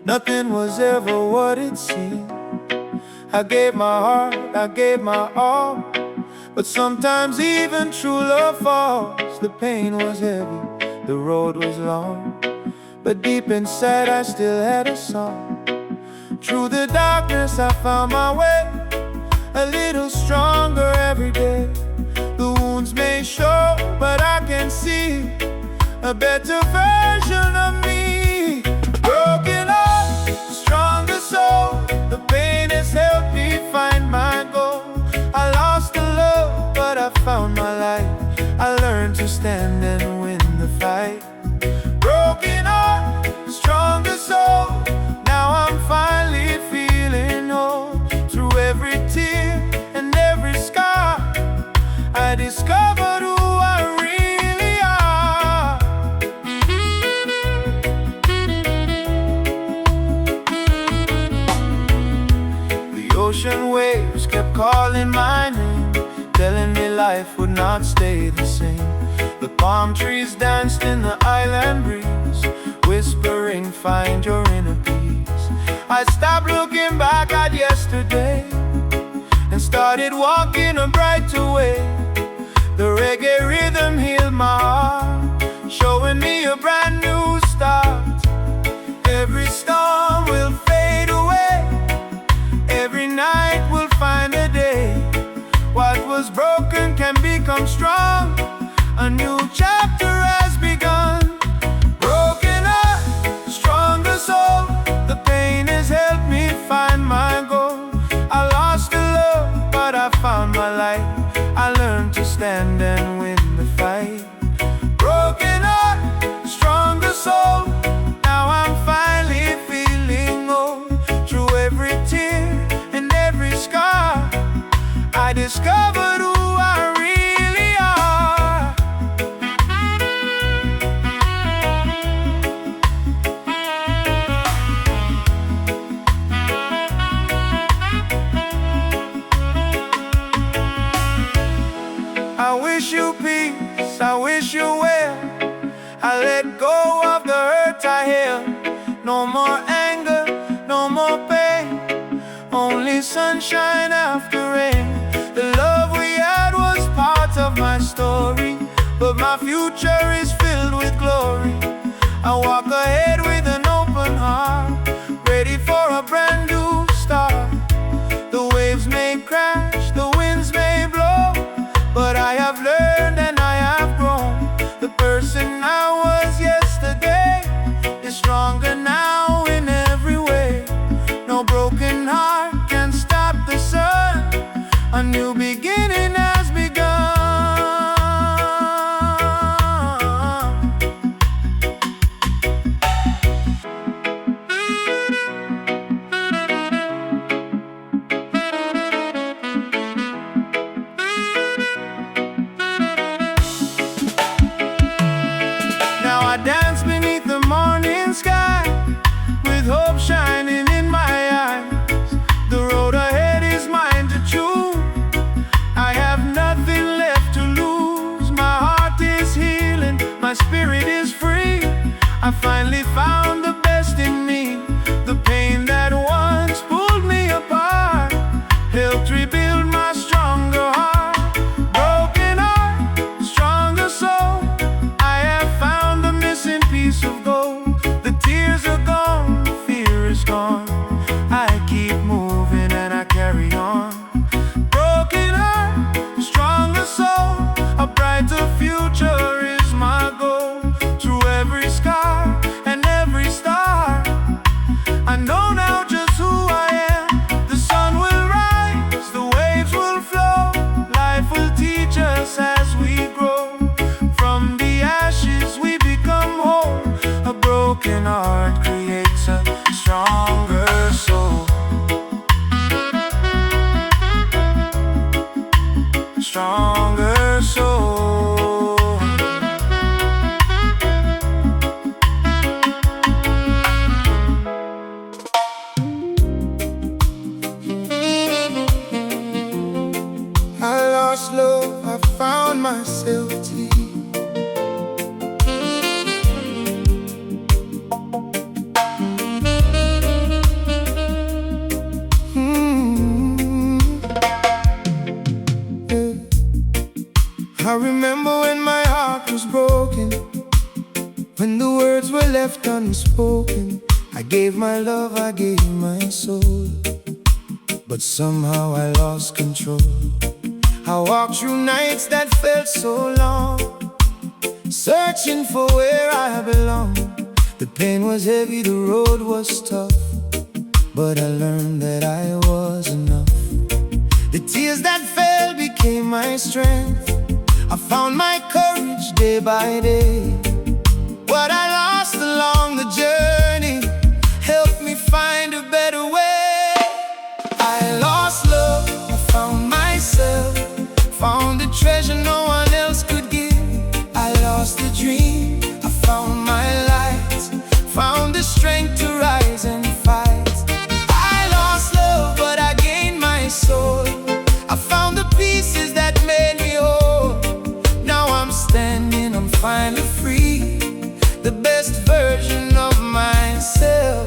Nothing was ever what it seemed. I gave my heart, I gave my all, but sometimes even true love falls. The pain was heavy, the road was long, but deep inside I still had a song. Through the darkness I found my way, a little stronger every day. The wounds may show, but I can see a better version of me. Broken heart, stronger soul. The pain has helped me find my goal. I lost the love, but I found my light. I learned to stand and win the fight. Broken heart, stronger soul. Now I'm finally feeling whole. Through every tear and every scar, I discovered who I really are. The ocean waves kept calling my name, telling me life would not stay the same. The palm trees danced in the island breeze, whispering, find your inner peace. I stopped looking back at yesterday and started walking a brighter way. The reggae rhythm healed my heart, showing me a brand new start. Every storm will fade away, every night will find a day What was broken can become strong. A new chapter has begun. Broken heart, stronger soul. The pain has helped me find my goal. I lost the love, but I found my light. I learned to stand and win the fight. Broken heart, stronger soul. Now I'm finally feeling whole. Through every tear and every scar, I discovered who I really are. I wish you peace, I wish you well. I let go of the hurt I held. No more anger, no more pain, only sunshine after rain. The love we had was part of my story, but my future is filled with glory. I walk ahead with an open heart, ready for a brand new start. The waves may crash, the winds may blow, but I have learned and I have grown. The person I was yesterday is stronger now in every way. No broken heart can stop the sun. A new beginning has begun. Now I dance beneath the morning sky, with hope shining in my eyes. The road ahead is mine to choose. I have nothing left to lose. My heart is healing, my spirit is free. I finally found the best in me. The pain that once pulled me apart helped rebuild my stronger heart. Broken heart, stronger soul. I have found the missing piece of gold. The tears are gone, the fear is gone. I keep moving and I carry on. Broken heart, stronger soul. A brighter future is my goal. Through every scar and every star, I know now just who I am. The sun will rise, the waves will flow. Life will teach us as we grow. From the ashes we become whole. A broken heart creates a stronger soul. Stronger soul. I lost love, I found myself deep. I remember when my heart was broken, when the words were left unspoken. I gave my love, I gave my soul, but somehow I lost control. I walked through nights that felt so long, searching for where I belong. The pain was heavy, the road was tough, but I learned that I was enough. The tears that fell became my strength. I found my courage day by day. What I lost along the journey helped me find a better way. I lost love, I found myself, found the treasure no one else could give. I lost the dream, I found my light, found the strength to rise and fight. I lost love, but I gained my soul. I found the pieces that made me whole. Now I'm standing, I'm finally free. The best version of myself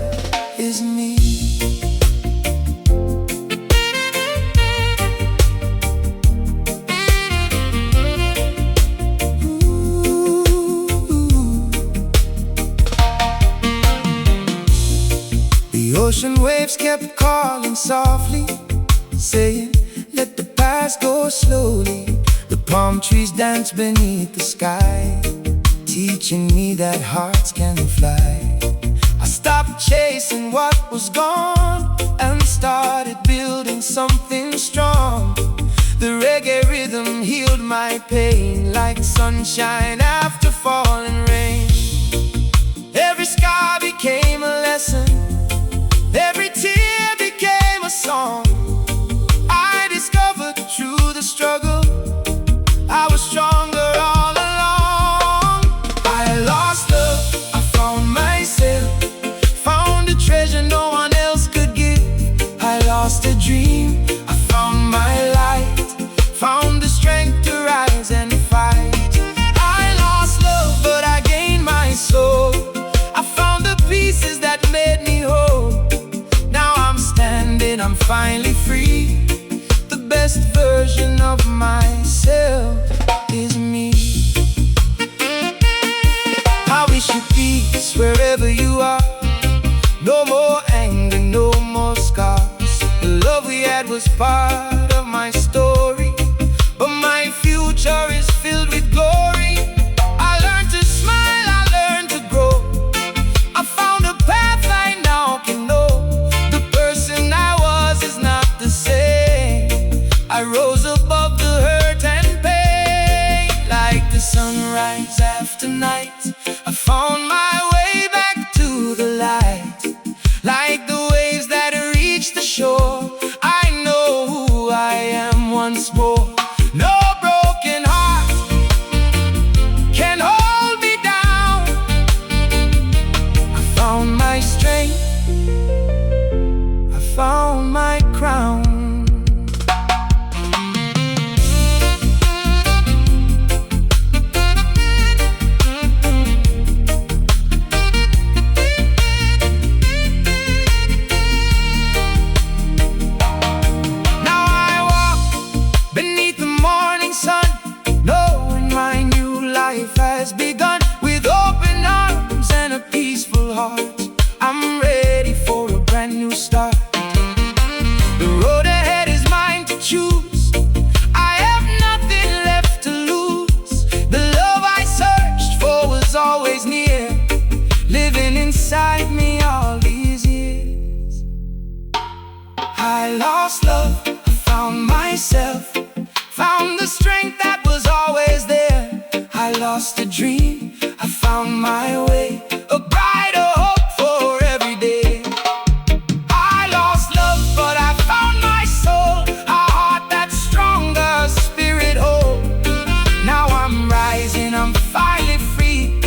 is me. The ocean waves kept calling softly, saying, let the past skies go slowly, the palm trees dance beneath the sky, teaching me that hearts can fly. I stopped chasing what was gone and started building something strong. The reggae rhythm healed my pain like sunshine after falling rain. Every scar became a lesson, every tear became a song. I discovered through the struggle I was stronger all along. I lost love, I found myself, found a treasure no one else could give. I lost a dream, I found my light, found the strength to rise and fight. I lost love, but I gained my soul. I found the pieces that made me whole. Now I'm standing, I'm finally free. The best version of myself is me. I wish you peace wherever you are. No more anger, no more scars. The love we had was part of my story, but my future is filled with glory. I learned to smile, I learned to grow. I found a path I now can know. The person I was is not the same. I rose above the hurt and pain. Like the sunrise after night, I found my way back to the light. Like the waves that reach the shore, I know who I am once more. No broken heart can hold me down. I found my strength, I found my crown. Has begun with open arms and a peaceful heart. I'm ready for a brand new start. The road ahead is mine to choose. I have nothing left to lose. The love I searched for was always near, living inside me all these years. I lost love, I found myself, found the strength that was always there. I lost a dream, I found my way, a brighter hope for every day. I lost love, but I found my soul, a heart that's stronger, a spirit whole. Now I'm rising, I'm finally free.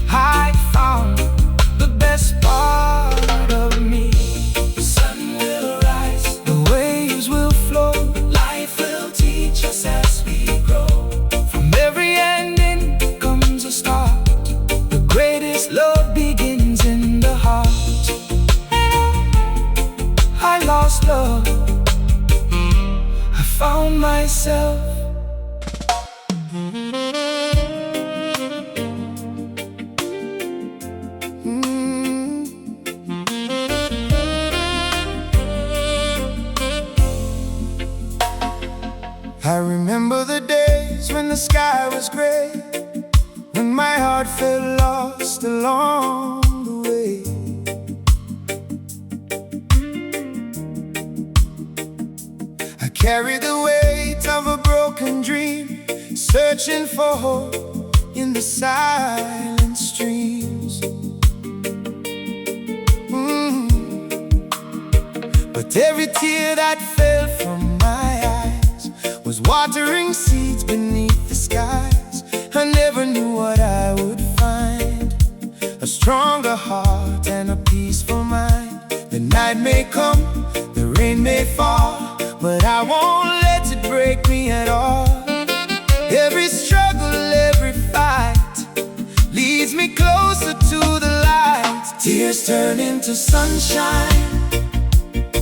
I found the best part of me. The sun will rise, the waves will flow, life will teach us as we grow. From every ending a start. The greatest love begins in the heart. I lost love, I found myself. I remember the days when the sky was gray, when my heart felt lost along the way. I carried the weight of a broken dream, searching for hope in the silent streams. But every tear that fell from my eyes was watering seeds beneath the skies. I never knew what I would find, a stronger heart and a peaceful mind. The night may come, the rain may fall, but I won't let it break me at all. Every struggle, every fight leads me closer to the light. Tears turn into sunshine,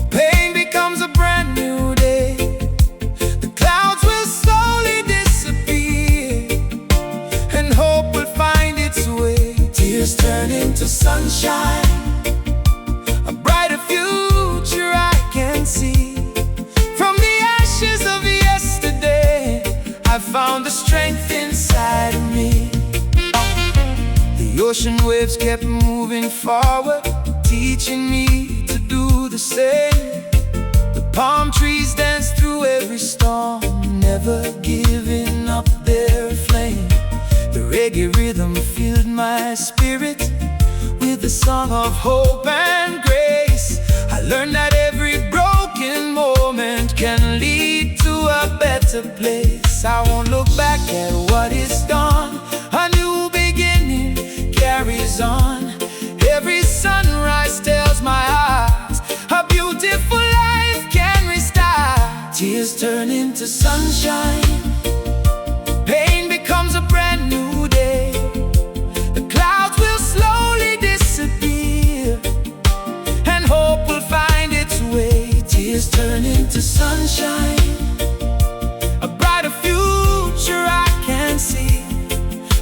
pain becomes a brand new day. The clouds will slowly disappear, and hope will find its way. Tears turn into sunshine, a brighter future I can see. From the ashes of yesterday, I found the strength inside of me. The ocean waves kept moving forward, teaching me to do the same. The palm trees danced through every storm, never giving up their flame. The reggae rhythm filled my spirit with a song of hope and grace. I learned that every broken moment can lead to a better place. I won't look back at what is gone. A new beginning carries on. Every sunrise tells my heart a beautiful life can restart. Tears turn into sunshine, pain becomes a brand new day. The clouds will slowly disappear, and hope will find its way. Tears turn into sunshine, a brighter future I can see.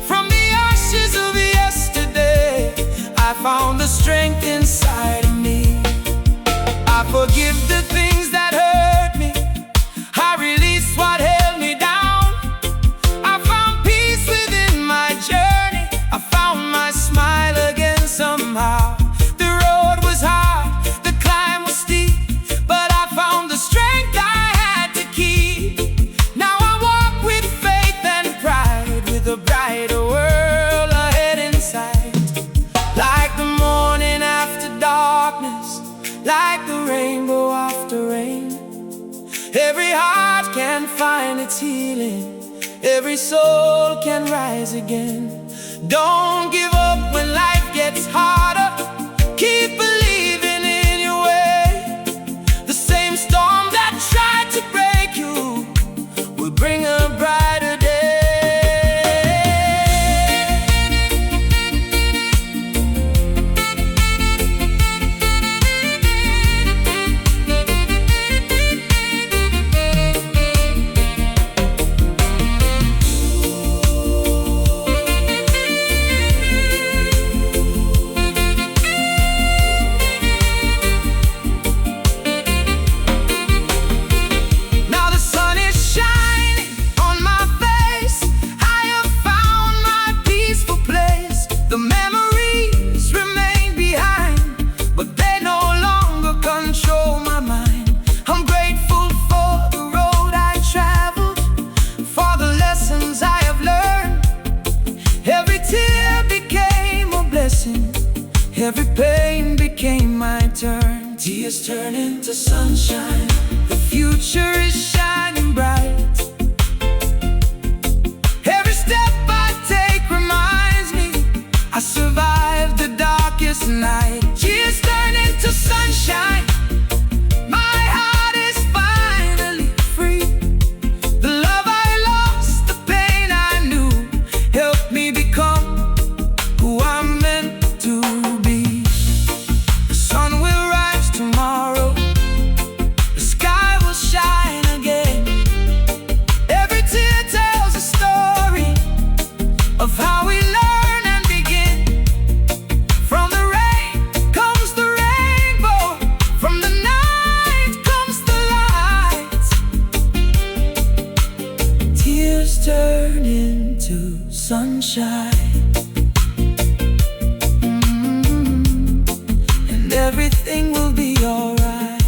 From the ashes of yesterday, I found the strength inside of me. I forgive the things that hurt me, I release what held me down. I found peace within my journey, I found my smile again somehow. The road was hard, the climb was steep, but I found the strength I had to keep. Now I walk with faith and pride, with a brighter world ahead in sight. Like the morning after darkness, like the rainbow after rain, every heart can find its healing, every soul can rise again. Don't give up when life gets harder, keep believing in your way. The same storm that tried to break you will bring a brighter day. Every pain became my turn. Tears turn into sunshine, the future is shining bright. Every step I take reminds me I survived the darkest night. Tears turn into sunshine, my heart is finally free. The love I lost, the pain I knew, helped me become who I'm meant to be. The sun will rise tomorrow, the sky will shine again. Every tear tells a story of how we learn and begin. From the rain comes the rainbow, from the night comes the light. Tears turn into sunshine, everything will be alright.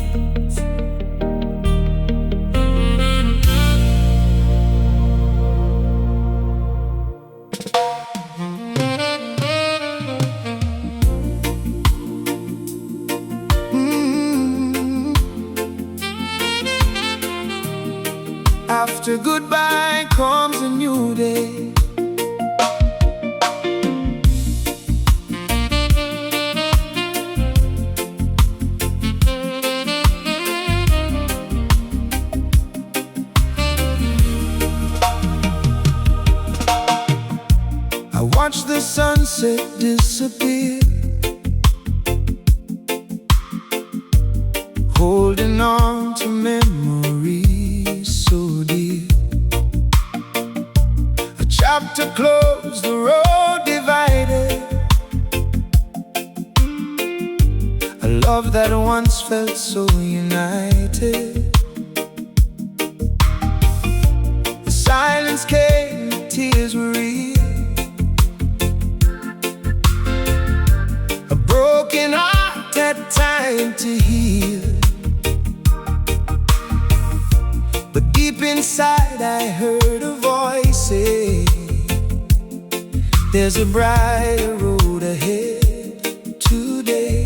After goodbye comes a new day. Watch the sunset disappear, holding on to memories so dear. A chapter closed, the road divided. A love that once felt so united. The silence There's a brighter road ahead today.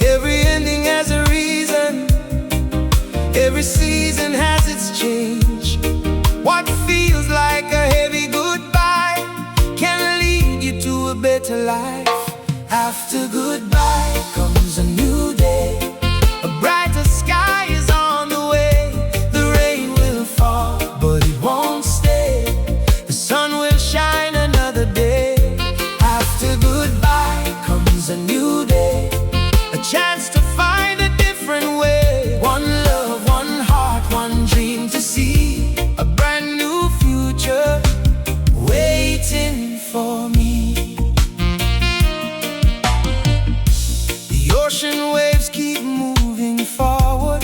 Every ending has a reason, every season has its change. What feels like a heavy goodbye can lead you to a better life. After goodbye comes a new day. A brighter sky is on the way. The rain will fall, but it won't stay. The sun will shine another day. After goodbye comes a new day. A chance to find a different way. One love, one heart, one dream to see. A brand new future waiting for me. The ocean waves keep moving forward,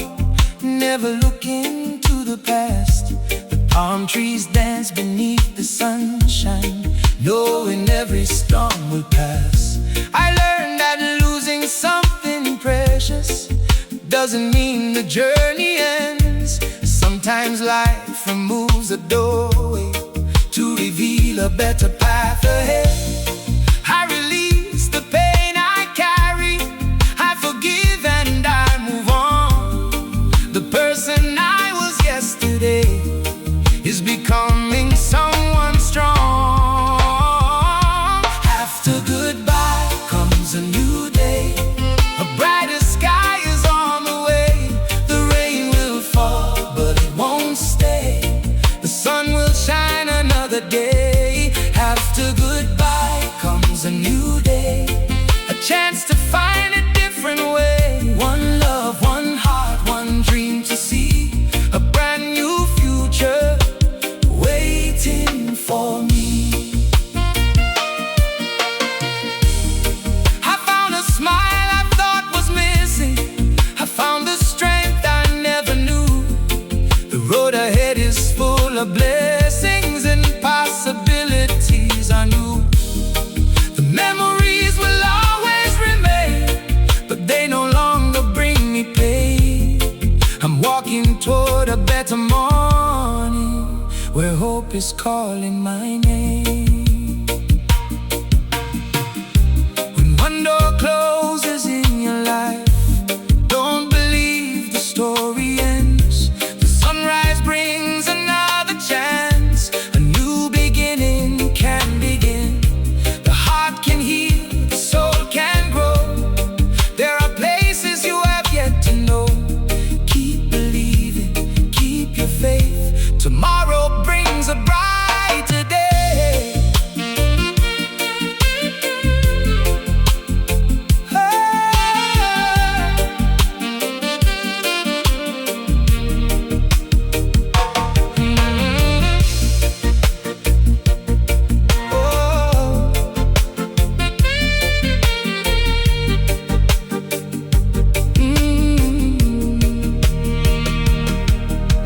never looking to the past. The palm trees dance beneath the sunshine, knowing every storm will pass. I learned that losing something precious doesn't mean the journey ends. Sometimes life removes a doorway to reveal a better path ahead. I release the pain I carry, I forgive and I move on. The person I was yesterday is becoming someone strong. After goodbye comes a new day. A brighter sky is on the way. The rain will fall, but it won't stay. The sun will shine another day. After goodbye comes a new day. A chance to find a different way. One love, one heart, one dream to see. A brand new future waiting for me. I found a smile I thought was missing. I found the strength I never knew. The road ahead is full of blessings and possibilities I knew. The memories will always remain, but they no longer bring me pain. I'm walking toward a better morning, where hope is calling my name. When one door closes in your life, don't believe the story ends. The sunrise brings another chance. A new beginning can begin. The heart can heal, the soul can grow. There are places you have yet to know. Keep believing, keep your faith. Tomorrow brings a brighter day.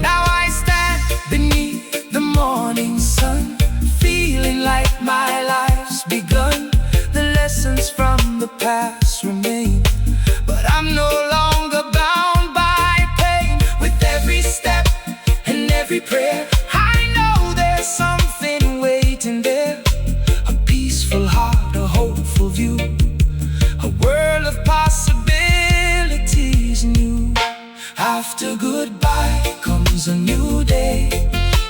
Now I stand beneath the morning sun, feeling like my life's begun. The lessons from the past remain, but I'm no longer bound by pain. With every step and every prayer, I know there's something waiting there. A peaceful heart, a hopeful view, a world of possibilities new. After goodbye comes a new day.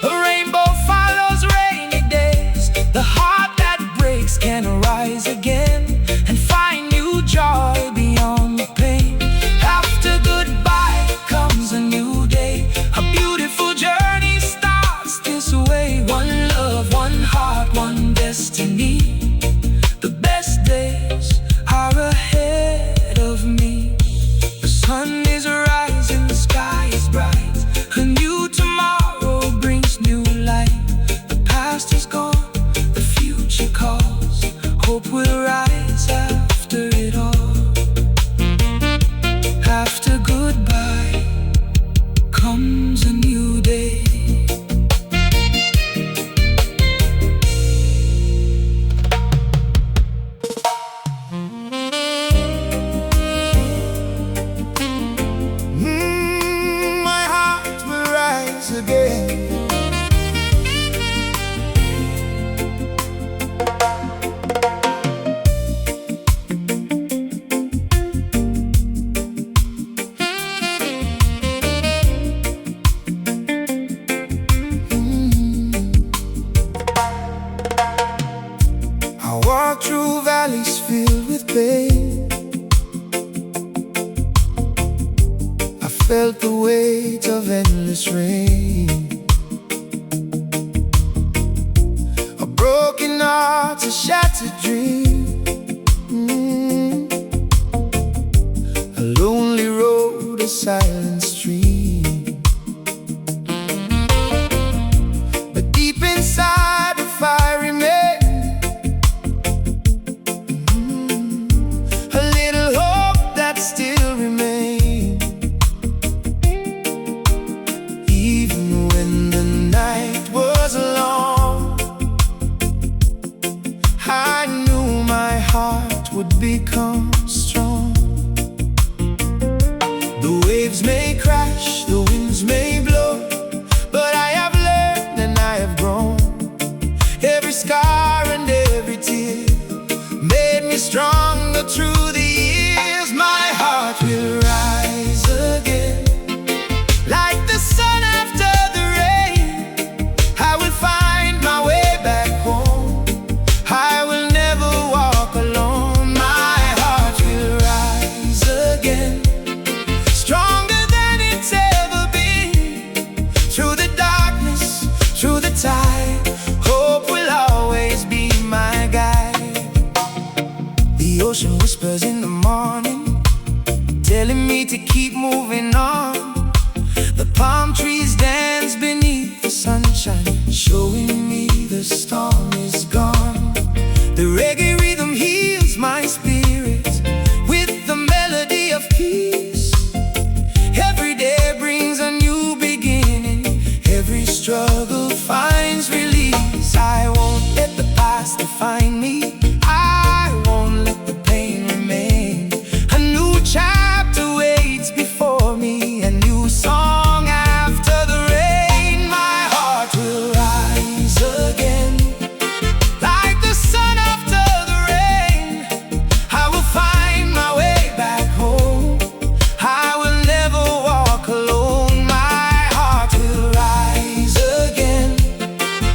A rainbow follows rainy days. The heart that breaks can rise again and find new joy beyond the pain. After goodbye comes a new day. A beautiful journey starts. a shattered dream. A lonely road, a silent stream. But deep inside the fire remains a little hope that still remains. Even when the night was long, I knew my heart would become strong. The waves may crash, the winds may blow, but I have learned and I have grown. Every scar and every tear made me stronger through the years. My heart will rise again, like the sun after the rain. I will find my way back home. I will never walk alone. My heart will rise again, stronger than it's ever been. Through the darkness, through the tide, hope will always be my guide. The ocean whispers in the morning, telling me to keep moving on. The palm trees dance beneath the sunshine, showing me the storm is gone. The reggae rhythm heals my spirit with the melody of peace. Every day brings a new beginning, every struggle finds release. I won't let the past define me, I won't let the pain remain. A new chapter waits before me, a new song after the rain. My heart will rise again, like the sun after the rain. I will find my way back home. I will never walk alone. My heart will rise again,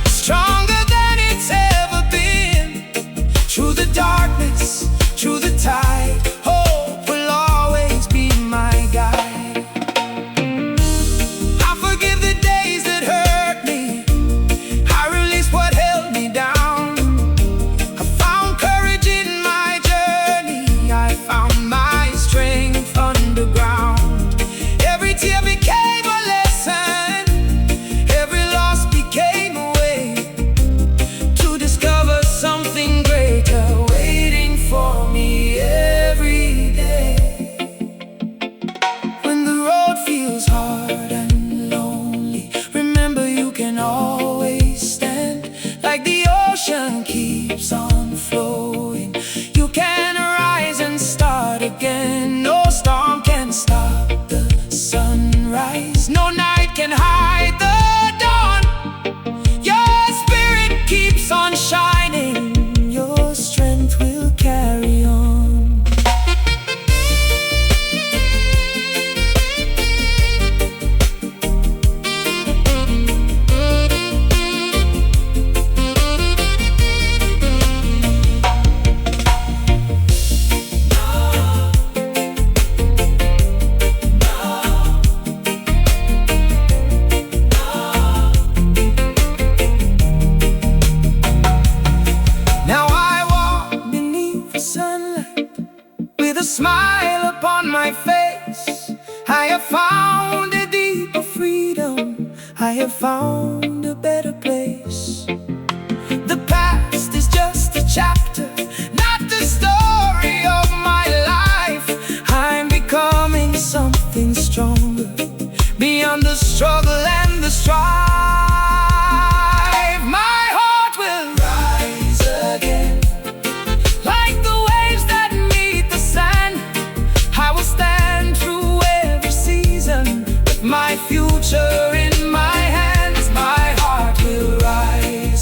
stronger than it's ever been. Through the darkness, through the tide, hope will always be my guide. I forgive the days that hurt me, I release what held me down. I found courage in my journey, I found my strength underground. Every tear became a lesson, every loss became a way to discover something greater waiting for me every day. When the road feels hard and lonely, remember you can always stand. Like the ocean keeps on flowing, you can rise and start again. No storm can stop the sunrise, no night can hide the dawn. Your spirit keeps on shining, your strength will carry on. Now I walk beneath the sunlight with a smile upon my face. I have found a deeper freedom, I have found a better place. The past is just a chapter, not the story of my life. I'm becoming something stronger, beyond the struggle and the strife. My heart will rise again, like the waves that meet the sand. I will stand through every season with my future in my hands. My heart will rise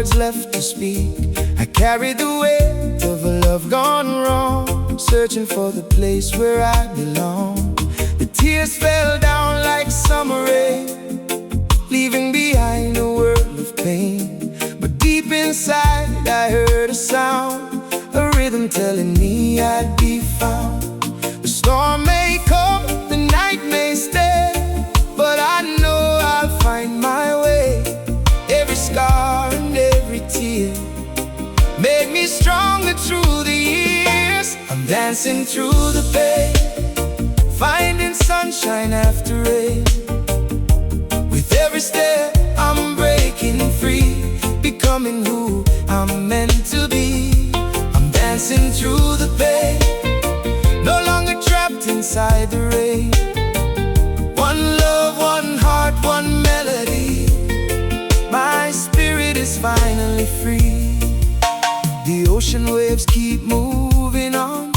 words left to speak. I carry the weight of a love gone wrong, searching for the place where I belong. The tears fell down like summer rain, leaving behind a world of pain. But deep inside I heard a sound, a rhythm telling me I'd be found. The storm may come, the night may stay, but I know I'll find my way. Every scar and every tear made me stronger through the years. I'm dancing through the pain, finding sunshine after rain. With every step I'm breaking free, becoming who I'm meant to be. I'm dancing through the pain, no longer trapped inside the rain. One love, one heart, one melody. My spirit is finally free. The ocean waves keep moving on,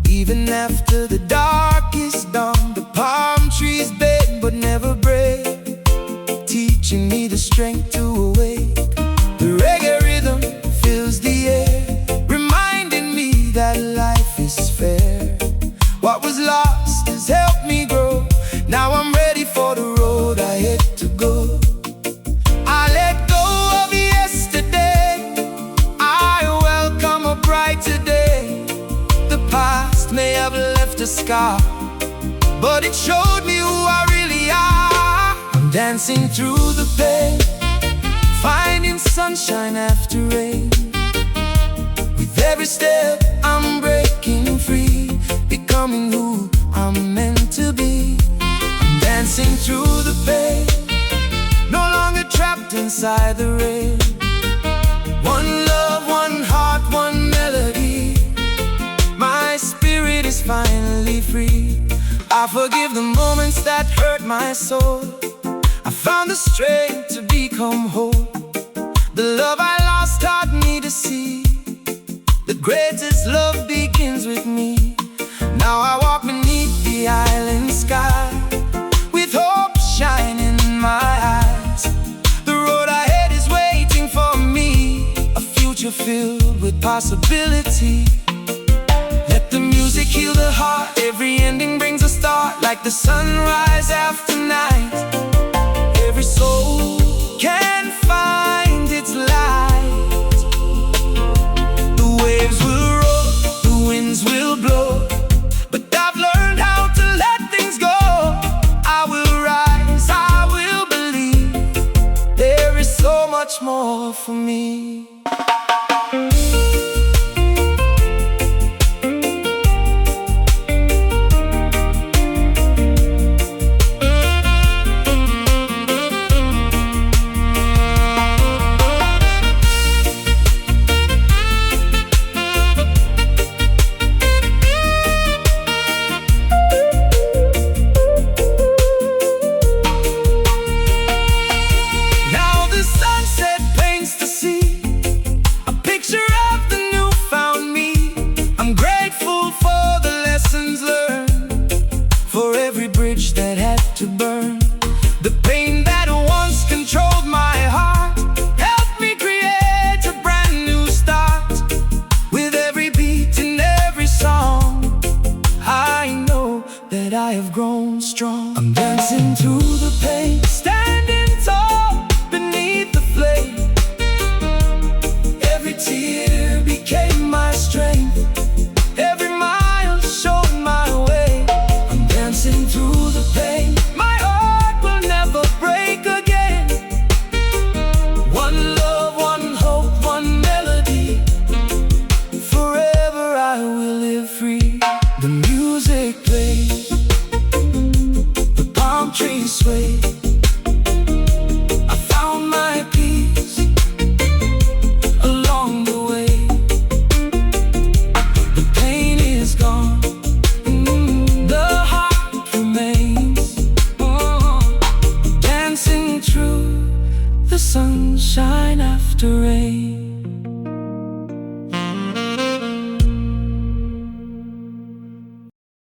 even after the darkest dawn. The palm trees bend but never break, teaching me the strength to awake. The reggae rhythm fills the air, reminding me that life is fair. What was lost has helped me grow. Now I'm ready for the road I had to go. I let go of yesterday, I welcome a brighter day. The past may have left a scar, but it showed me who I really are. I'm dancing through the pain, finding sunshine after rain. With every step I'm breaking free, becoming who I'm meant to be. I'm dancing through the pain, no longer trapped inside the rain. One love, one heart, one melody. My spirit is finally free. I forgive the moments that hurt my soul. I found the strength to become whole. The love I lost taught me to see the greatest love begins with me. Now I walk beneath the island sky, with hope shining in my eyes. The road ahead is waiting for me, a future filled with possibility. Let the music heal the heart, every ending brings a start. Like the sunrise after night, every soul can find its light. The waves will roll, the winds will blow, but I've learned how to let things go. I will rise, I will believe, there is so much more for me.